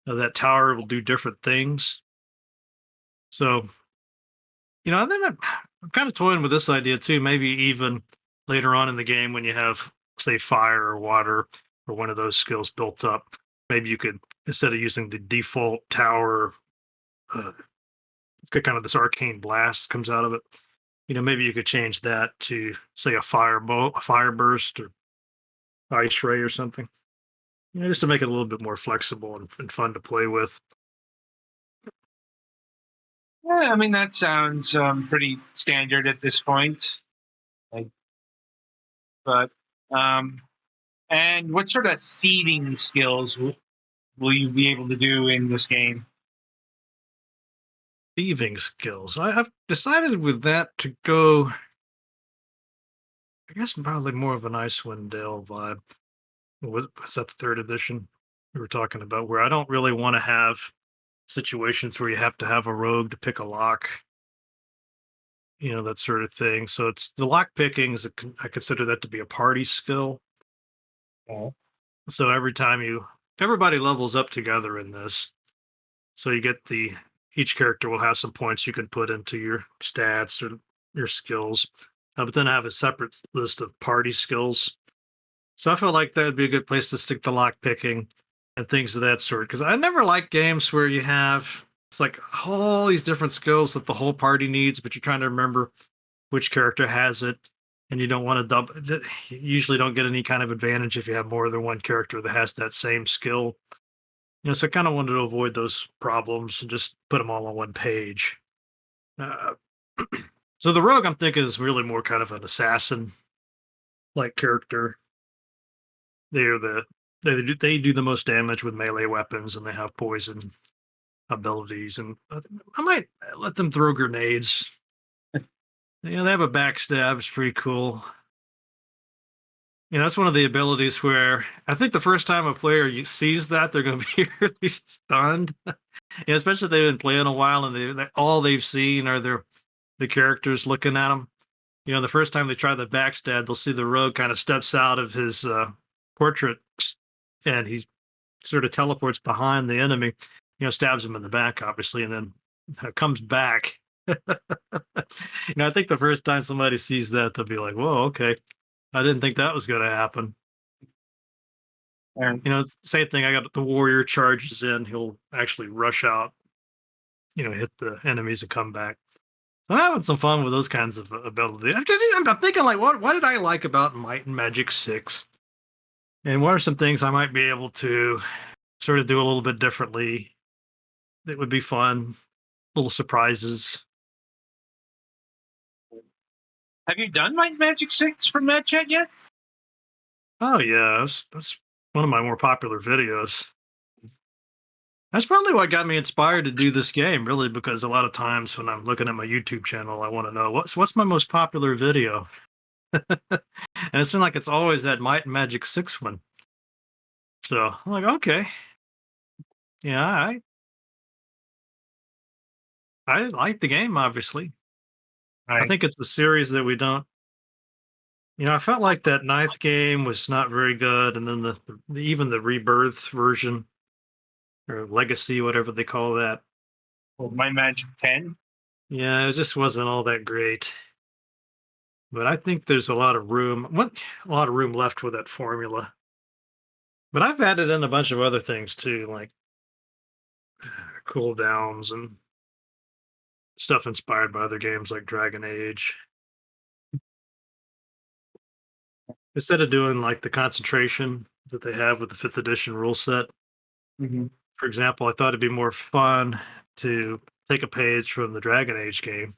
that tower will do different things. So, I think I'm kind of toying with this idea too. Maybe even later on in the game when you have, say, fire or water or one of those skills built up, maybe you could, instead of using the default tower, uh, it's got kind of this arcane blast comes out of it. Maybe you could change that to, say, a fire burst or ice ray or something. Just to make it a little bit more flexible and fun to play with. Yeah, I mean that sounds pretty standard at this point. Like, but um, and what sort of thieving skills will you be able to do in this game? Thieving skills. I've decided with that to go, I guess, probably more of an Icewind Dale vibe. Was that the third edition we were talking about? Where I don't really want to have situations where you have to have a rogue to pick a lock, that sort of thing. So it's the lock picking I consider that to be a party skill. Oh. So everybody levels up together in this. So you get each character will have some points you can put into your stats or your skills. But then I have a separate list of party skills. So I felt like that would be a good place to stick to lock picking and things of that sort. Because I never like games where you have it's like all these different skills that the whole party needs, but you're trying to remember which character has it, and you don't want to double. You usually don't get any kind of advantage if you have more than one character that has that same skill. So I kind of wanted to avoid those problems and just put them all on one page. Uh, so the rogue, I'm thinking, is really more kind of an assassin like character. They're the they do the most damage with melee weapons, and they have poison abilities. And I might let them throw grenades. They have a backstab. It's pretty cool. That's one of the abilities where I think the first time a player sees that, they're going to be really stunned. Especially if they've been playing a while and all they've seen are the characters looking at them. The first time they try the backstab, they'll see the rogue kind of steps out of his portrait, and he sort of teleports behind the enemy. Stabs him in the back, obviously, and then comes back. I think the first time somebody sees that, they'll be like, "Whoa, okay, I didn't think that was going to happen." And Same thing. I got the warrior charges in. He'll actually rush out, hit the enemies and come back. So I'm having some fun with those kinds of abilities. I'm thinking, like, what did I like about Might and Magic 6? And what are some things I might be able to sort of do a little bit differently that would be fun, little surprises? have you done my Magic 6 from Mad Chat yet? Oh, yeah, that's one of my more popular videos. That's probably what got me inspired to do this game, really, because a lot of times when I'm looking at my YouTube channel, I want to know what's my most popular video. And it seems like it's always that Might and Magic 6 one. So I'm like, okay, yeah, I like the game, obviously. I Right. think it's a series that we don't. I felt like that ninth game was not very good, and then even the Rebirth version or Legacy, whatever they call that. Well, my Magic 10. Yeah, it just wasn't all that great. But I think there's a lot of room left with that formula. But I've added in a bunch of other things too, like cooldowns and stuff inspired by other games like Dragon Age. Instead of doing like the concentration that they have with the fifth edition rule set, Mm-hmm. for example, I thought it'd be more fun to take a page from the Dragon Age game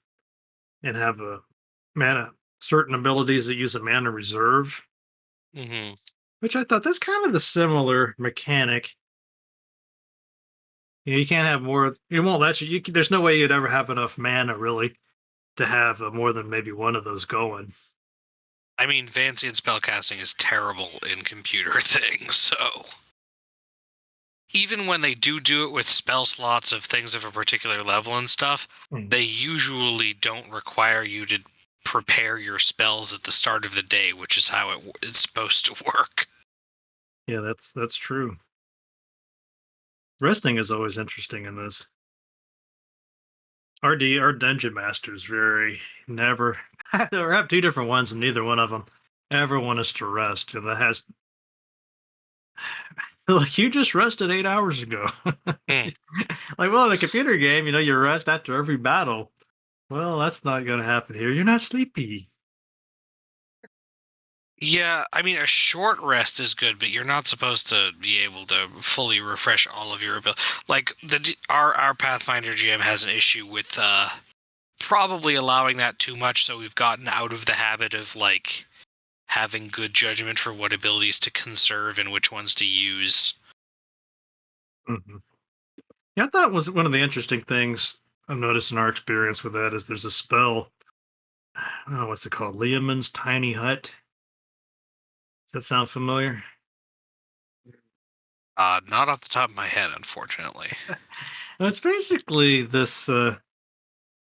and have a mana certain abilities that use a mana reserve, Hmm. which I thought that's kind of the similar mechanic. You can't have more. It won't let you. There's no way you'd ever have enough mana really to have more than maybe one of those going. I mean, fancy and spellcasting is terrible in computer things, so even when they do it with spell slots of things of a particular level and stuff, Mm. they usually don't require you to prepare your spells at the start of the day, which is how it's supposed to work. Yeah, that's true. Resting is always interesting in this. Our dungeon master is very never. I have two different ones, and neither one of them ever want us to rest. And that has like you just rested 8 hours ago. Hmm. Like, well, in a computer game, you rest after every battle. Well, that's not going to happen here. You're not sleepy. Yeah, I mean, a short rest is good, but you're not supposed to be able to fully refresh all of your ability. Like our Pathfinder GM has an issue with probably allowing that too much, so we've gotten out of the habit of like having good judgment for what abilities to conserve and which ones to use. Hmm. Yeah, I thought it was one of the interesting things I've noticed in our experience with that is there's a spell. Oh, what's it called? Leomund's Tiny Hut. Does that sound familiar? Not off the top of my head, unfortunately. It's basically this. It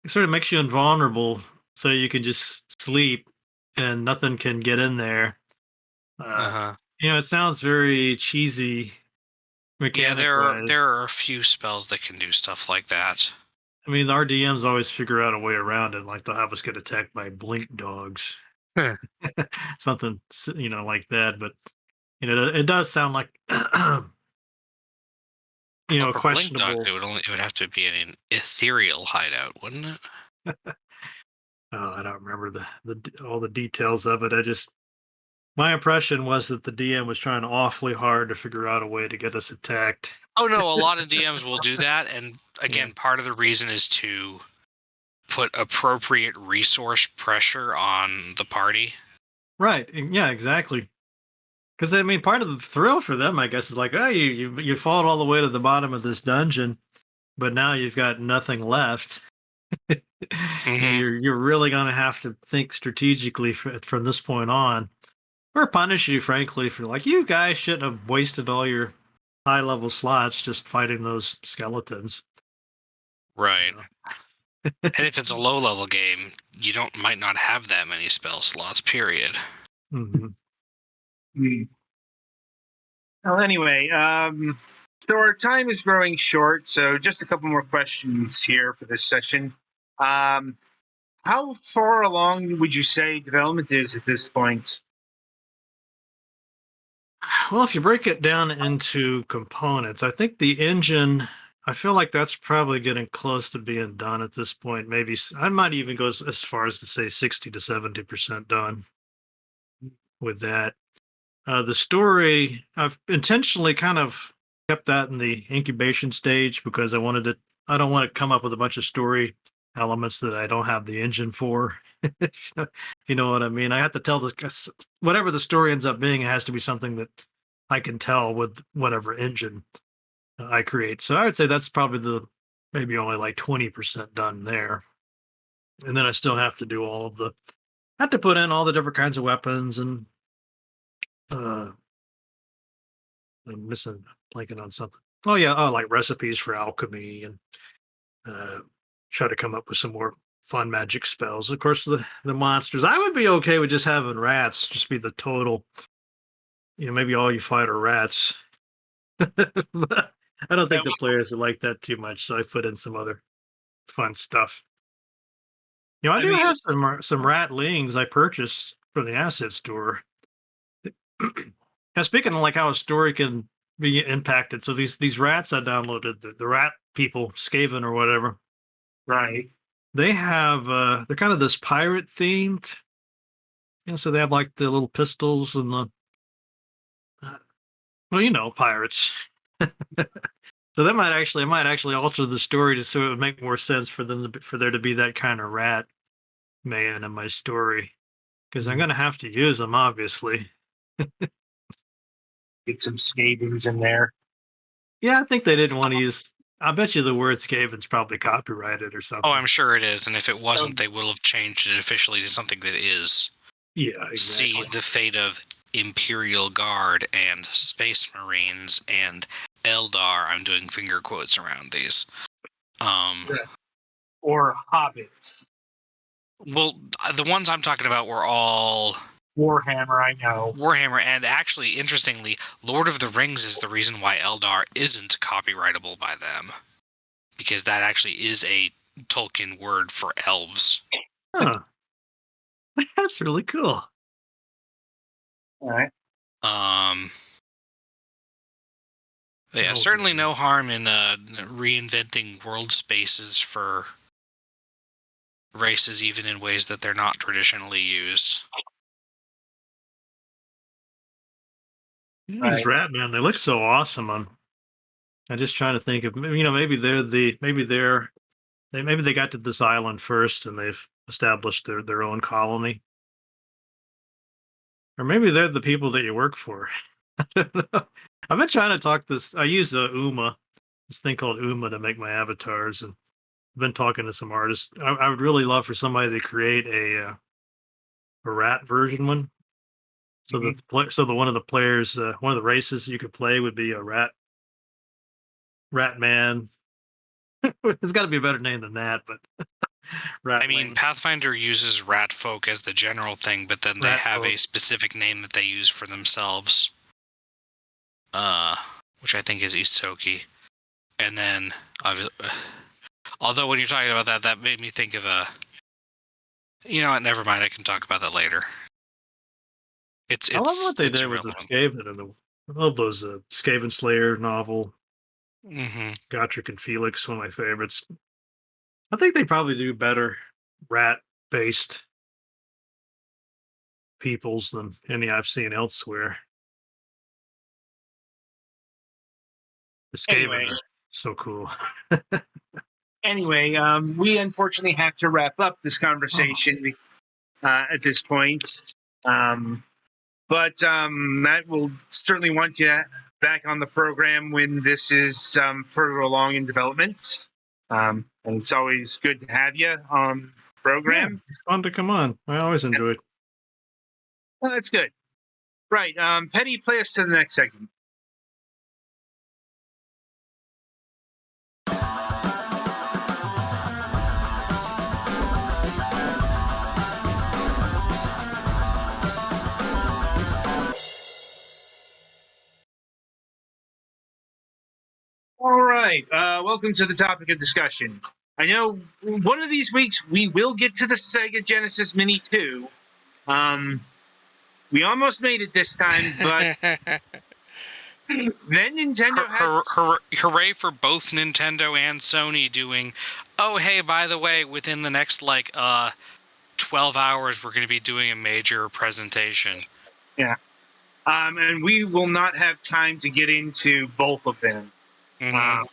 sort of makes you invulnerable, so you can just sleep and nothing can get in there. Uh, Uh-huh. it sounds very cheesy Yeah, mechanic there are wise. there are a few spells that can do stuff like that. I mean, the RDMs always figure out a way around it. Like they'll have us get attacked by blink dogs, Huh. something like that. But it does sound like Well, for Blink Dogs, questionable. it would have to be an ethereal hideout, wouldn't it? Oh, I don't remember all the details of it. My impression was that the DM was trying awfully hard to figure out a way to get us attacked. Oh no, a lot of DMs will do that, and again, Yeah. part of the reason is to put appropriate resource pressure on the party. Right. Yeah, exactly. Because I mean, part of the thrill for them, I guess, is like, oh, you fought all the way to the bottom of this dungeon, but now you've got nothing left. Mm-hmm. You're really going to have to think strategically from this point on, or punish you, frankly, for like you guys shouldn't have wasted all your high level slots just fighting those skeletons. Right. You know? And if it's a low level game, you might not have that many spell slots, period. Mhm. Well, anyway, so our time is growing short, so just a couple more questions here for this session. How far along would you say development is at this point? Well, if you break it down into components, I think the engine, I feel like that's probably getting close to being done at this point. Maybe I might even go as far as to say 60 to 70% done with that. The story, I've intentionally kind of kept that in the incubation stage because I don't want to come up with a bunch of story elements that I don't have the engine for. You know what I mean? I have to tell whatever the story ends up being, it has to be something that I can tell with whatever engine I create. So I would say that's probably maybe only like 20% done there. And then I still have to do I have to put in all the different kinds of weapons and, uh, I'm blanking on something. Oh yeah, like recipes for alchemy and uh, try to come up with some more fun magic spells. Of course, the monsters. I would be okay with just having rats, just be the total. Maybe all you fight are rats. But I don't Yeah, think the players would like that too much, so I put in some other fun stuff. I I do mean, have some rat lings I purchased from the asset store. Now, speaking of like how a story can be impacted, so these rats I downloaded, the rat people, Skaven or whatever, right. they have they're kind of this pirate themed. So they have like the little pistols and uh, well, pirates. So that might actually alter the story so it would make more sense for for there to be that kind of rat man in my story because I'm gonna have to use them, obviously. Get some scavings in there. Yeah, I think they didn't want to use. I bet you the word Skaven's probably copyrighted or Oh, something. I'm sure it is, and if it wasn't, Um, they will have changed it officially to something that is. Yeah, See exactly. the fate of Imperial Guard and Space Marines and Eldar. I'm doing finger quotes around these. Yeah. Or hobbits. Well, the ones I'm talking about were all Warhammer, I know. Warhammer, and actually, interestingly, Lord of the Rings is the reason why Eldar isn't copyrightable by them, because that actually is a Tolkien word for elves. Huh. That's really cool. All right. Um, yeah, Oh, certainly no harm in reinventing world spaces for races, even in ways that they're not traditionally used. these Right. rat man, they look so awesome. I'm just trying to think of maybe maybe they got to this island first and they've established their own colony, or maybe they're the people that you work for. I've been trying to talk this. I use this thing called Uma to make my avatars, and I've been talking to some artists. I would really love for somebody to create a rat version one, so that Mhm. one of the players, one of the races you could play would be a rat man. It's got to be a better name than that, but I mean, ratling, Pathfinder uses rat folk as the general thing, but then they rat have folk. a specific name that they use for themselves, uh, which I think is Isoki. And then, although when you're talking about that, that made me think of a. You know what? Never mind. I can talk about that later. It's I love it's what they it's did with the irrelevant. Skaven I love those Skaven Slayer novel. Mm-hmm. Gotrek and Felix, one of my favorites. I think they probably do better rat-based peoples than any I've seen elsewhere. The Anyway. Skaven are so cool. Anyway, we unfortunately have to wrap up this conversation at this point. But Matt will certainly want you back on the program when this is further along in development. And it's always good to have you on the program. Yeah, it's fun to come on. I always enjoy it. Well, that's good. Right. Petty, play us to the next segment. All right. Welcome to the topic of discussion. I know one of these weeks we will get to the Sega Genesis Mini 2. We almost made it this time, but then Nintendo had... Hooray for both Nintendo and Sony doing, oh, hey, by the way, within the next, 12 hours, we're going to be doing a major presentation. Yeah. And we will not have time to get into both of them. Mm-hmm.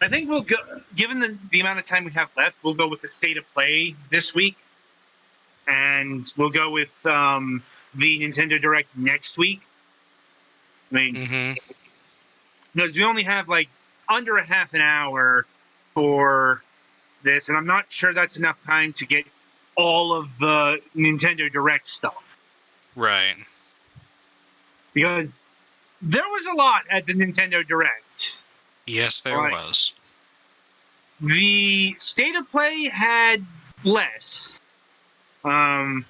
I think we'll go, given the amount of time we have left, we'll go with the state of play this week. And we'll go with the Nintendo Direct next week. I mean, because we only have under a half an hour for this, and I'm not sure that's enough time to get all of the Nintendo Direct stuff. Right. Because there was a lot at the Nintendo Direct. Yes, there was. The state of play had less. And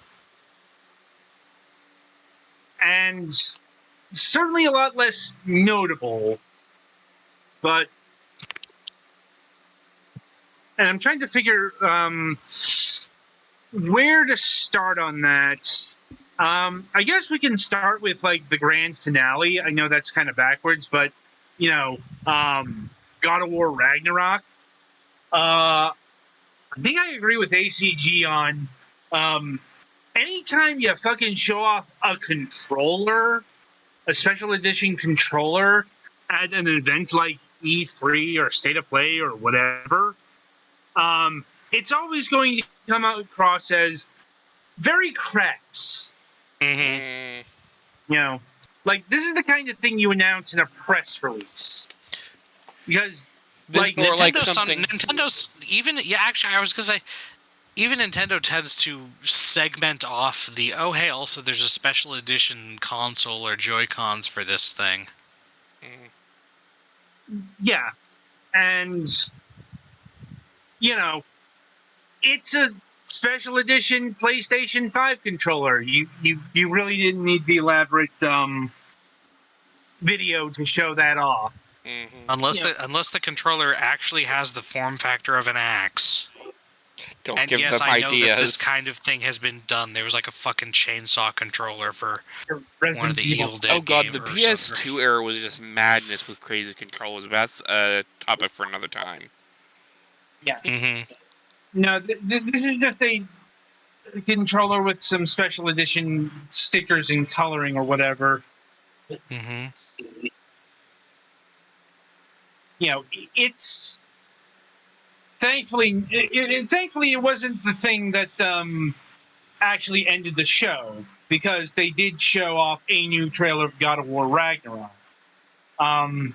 certainly a lot less notable. But... And I'm trying to figure where to start on that. I guess we can start with the grand finale. I know that's kind of backwards, but God of War Ragnarok. I think I agree with ACG on anytime you fucking show off a controller, a special edition controller at an event like E3 or State of Play or whatever, it's always going to come out across as very crass. Mm-hmm. This is the kind of thing you announce in a press release. Because This more like something. Nintendo's even actually I was gonna say even Nintendo tends to segment off the hey, also there's a special edition console or Joy-Cons for this thing. Yeah. And it's a special edition PlayStation 5 controller. You really didn't need the elaborate video to show that off. Unless the controller actually has the form factor of an axe. Don't and give yes, them I know ideas. that this kind of thing has been done. There was a fucking chainsaw controller for one of the Evil Dead Oh god, games the or PS2 something. era was just madness with crazy controllers. But that's a topic for another time. Yeah. Mm-hmm. No, this is just a controller with some special edition stickers and coloring or whatever. Mm-hmm. It's thankfully it wasn't the thing that actually ended the show, because they did show off a new trailer of God of War Ragnarok. Gotta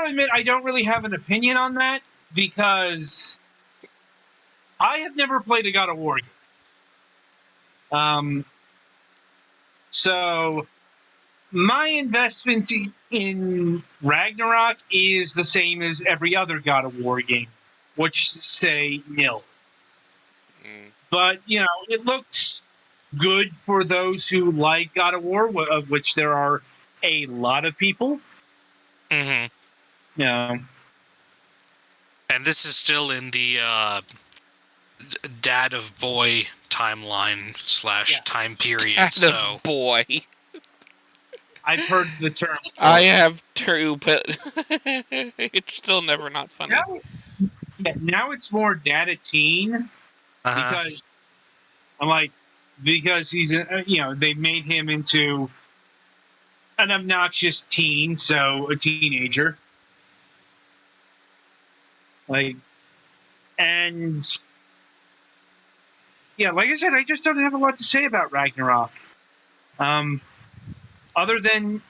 admit, I don't really have an opinion on that, because I have never played a God of War game. So my investment in Ragnarok is the same as every other God of War game, which say nil. But it looks good for those who like God of War, of which there are a lot of people. Mm-hmm. Yeah. And this is still in the dad of boy timeline / time period. Dad so of boy. I've heard the term. I have too, but it's still never not funny. Now it's more data teen because I'm like, because he's they made him into an obnoxious teen, so a teenager. Like, and yeah, like I said, I just don't have a lot to say about Ragnarok. Other than,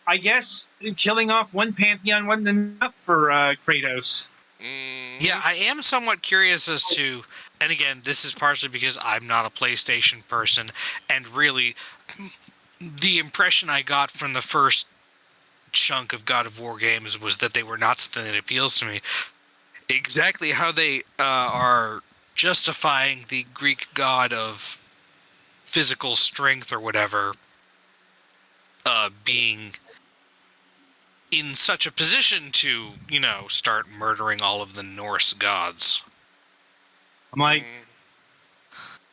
I guess, killing off one pantheon wasn't enough for Kratos. Yeah, I am somewhat curious as to, and again, this is partially because I'm not a PlayStation person, and really, the impression I got from the first chunk of God of War games was that they were not something that appeals to me. Exactly how they are justifying the Greek god of physical strength or whatever being in such a position to, start murdering all of the Norse gods. I'm like,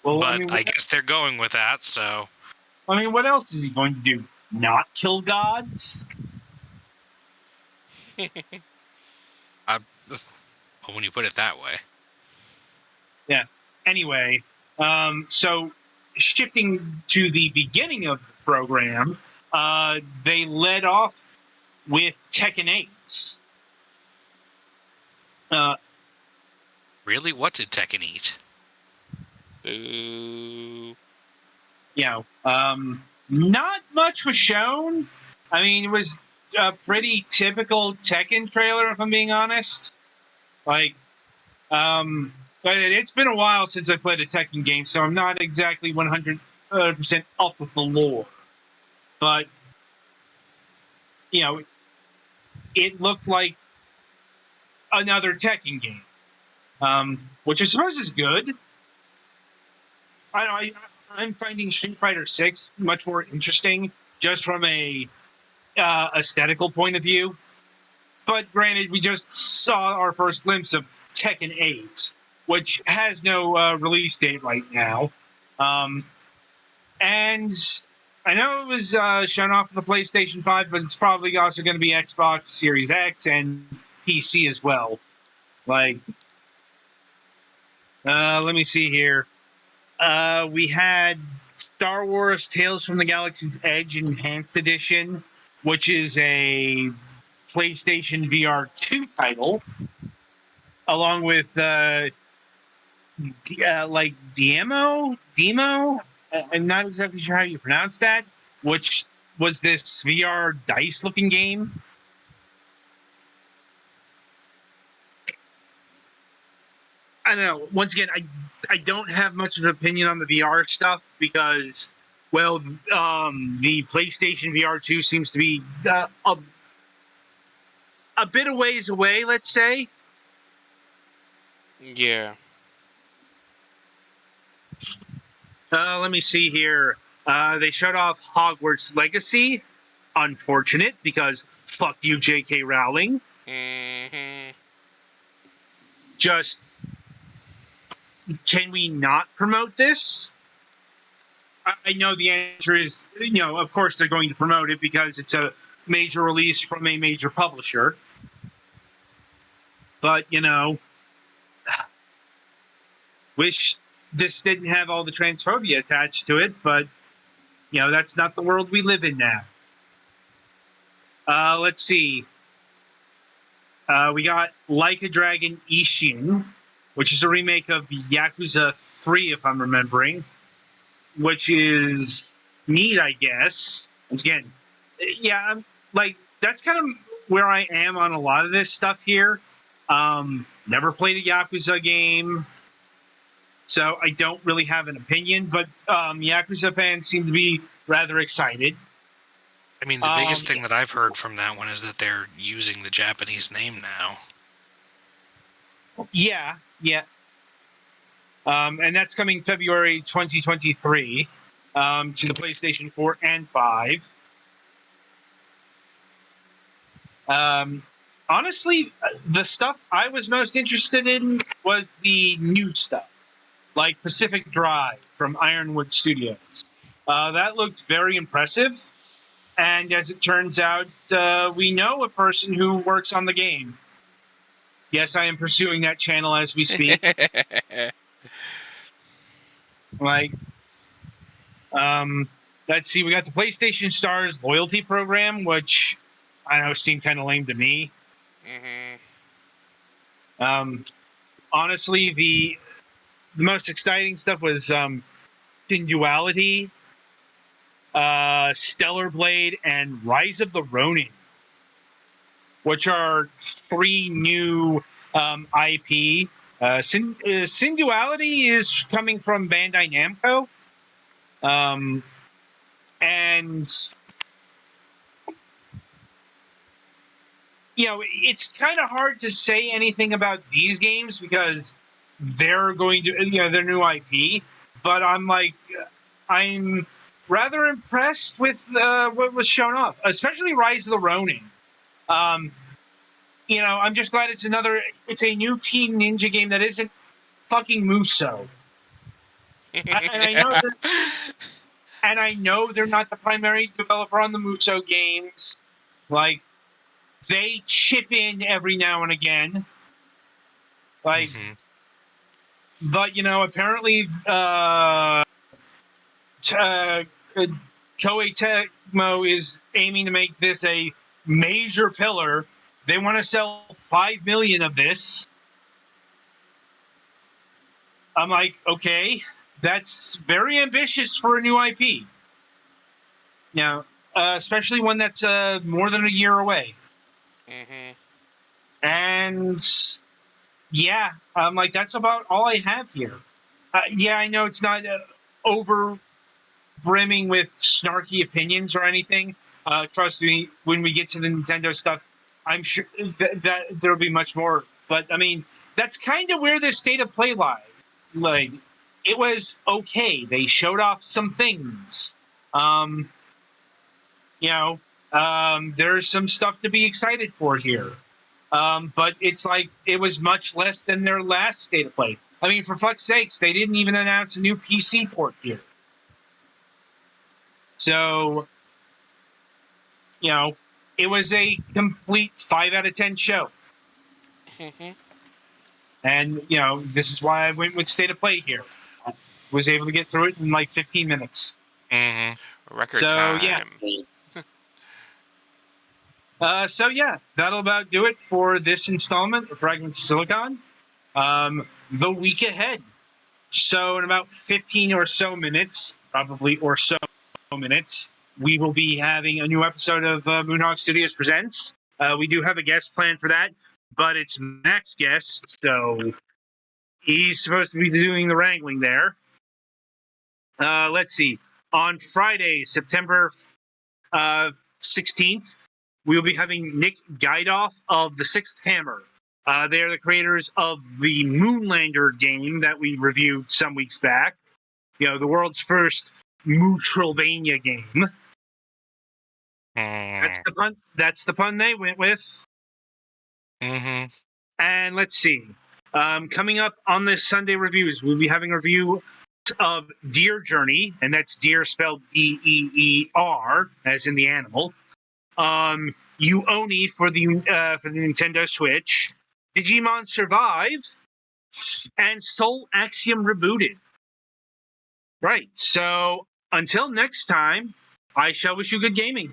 well, But I guess they're going with that, so. I mean, what else is he going to do? Not kill gods? When you put it that way. Yeah. Anyway, so shifting to the beginning of the program, they led off with Tekken 8. Really? What did Tekken eat? Boo. Not much was shown. I mean, it was a pretty typical Tekken trailer, if I'm being honest. Like, but it's been a while since I played a Tekken game, so I'm not exactly 100% up with the lore. But, it looked like another Tekken game, which I suppose is good. I'm finding Street Fighter 6 much more interesting, just from a aesthetical point of view. But granted, we just saw our first glimpse of Tekken 8, which has no release date right now. And I know it was shown off of the PlayStation 5, but it's probably also going to be Xbox Series X and PC as well. Like, let me see here. We had Star Wars Tales from the Galaxy's Edge Enhanced Edition, which is a PlayStation VR 2 title, along with Demo. I'm not exactly sure how you pronounce that, which was this VR dice looking game. I don't know. Once again, I don't have much of an opinion on the VR stuff because, well, the PlayStation VR 2 seems to be a bit of ways away, let's say. Yeah. Let me see here. They showed off Hogwarts Legacy. Unfortunate because fuck you, J.K. Rowling. Just, can we not promote this? I know the answer is, of course they're going to promote it because it's a major release from a major publisher. But, wish this didn't have all the transphobia attached to it, but, that's not the world we live in now. Let's see. We got Like a Dragon Ishin, which is a remake of Yakuza 3, if I'm remembering, which is neat, I guess. Once again, yeah, that's kind of where I am on a lot of this stuff here. Never played a Yakuza game, so I don't really have an opinion, but Yakuza fans seem to be rather excited. I mean, the biggest thing that I've heard from that one is that they're using the Japanese name now. Yeah. And that's coming February 2023 to the PlayStation 4 and 5. Honestly, the stuff I was most interested in was the new stuff, like Pacific Drive from Ironwood Studios. That looked very impressive. And as it turns out, we know a person who works on the game. Yes, I am pursuing that channel as we speak. Like, let's see, we got the PlayStation Stars loyalty program, which I know seemed kind of lame to me. Honestly, the most exciting stuff was Duality, Stellar Blade, and Rise of the Ronin, which are 3 new IP. Duality is coming from Bandai Namco. And it's kind of hard to say anything about these games because they're going to, they're new IP. But I'm rather impressed with what was shown off, especially Rise of the Ronin. I'm just glad it's a new Teen Ninja game that isn't fucking Muso. And I know they're not the primary developer on the Muso games. Like, they chip in every now and again. Like, but apparently, Koei Tecmo is aiming to make this a major pillar. They want to sell 5 million of this. I'm like, okay, that's very ambitious for a new IP. Especially one that's more than a year away. And yeah, I'm like, that's about all I have here. Yeah, I know it's not over brimming with snarky opinions or anything. Trust me, when we get to the Nintendo stuff, I'm sure that there'll be much more. But I mean, that's kind of where this state of play lies. Like, it was okay. They showed off some things. There's some stuff to be excited for here. But it's like it was much less than their last state of play. I mean, for fuck's sakes, they didn't even announce a new PC port here. So, it was a complete 5 out of 10 show. And, this is why I went with State of Play here. I was able to get through it in like 15 minutes. Record time. Yeah, that'll about do it for this installment of Fragments of Silicon. The week ahead. So in about 15 or so minutes, we will be having a new episode of Moonhawk Studios Presents. We do have a guest planned for that, but it's Mac's guest, so he's supposed to be doing the wrangling there. Let's see. On Friday, September 16th, we will be having Nick Guidoff of the Sixth Hammer. They are the creators of the Moonlander game that we reviewed some weeks back. The world's first Metroidvania game. That's the pun they went with. And let's see. Coming up on this Sunday reviews, we'll be having a review of Deer Journey, and that's deer spelled Deer, as in the animal. Uoni for the Nintendo Switch, Digimon Survive, and Soul Axiom Rebooted. Right. So until next time, I shall wish you good gaming.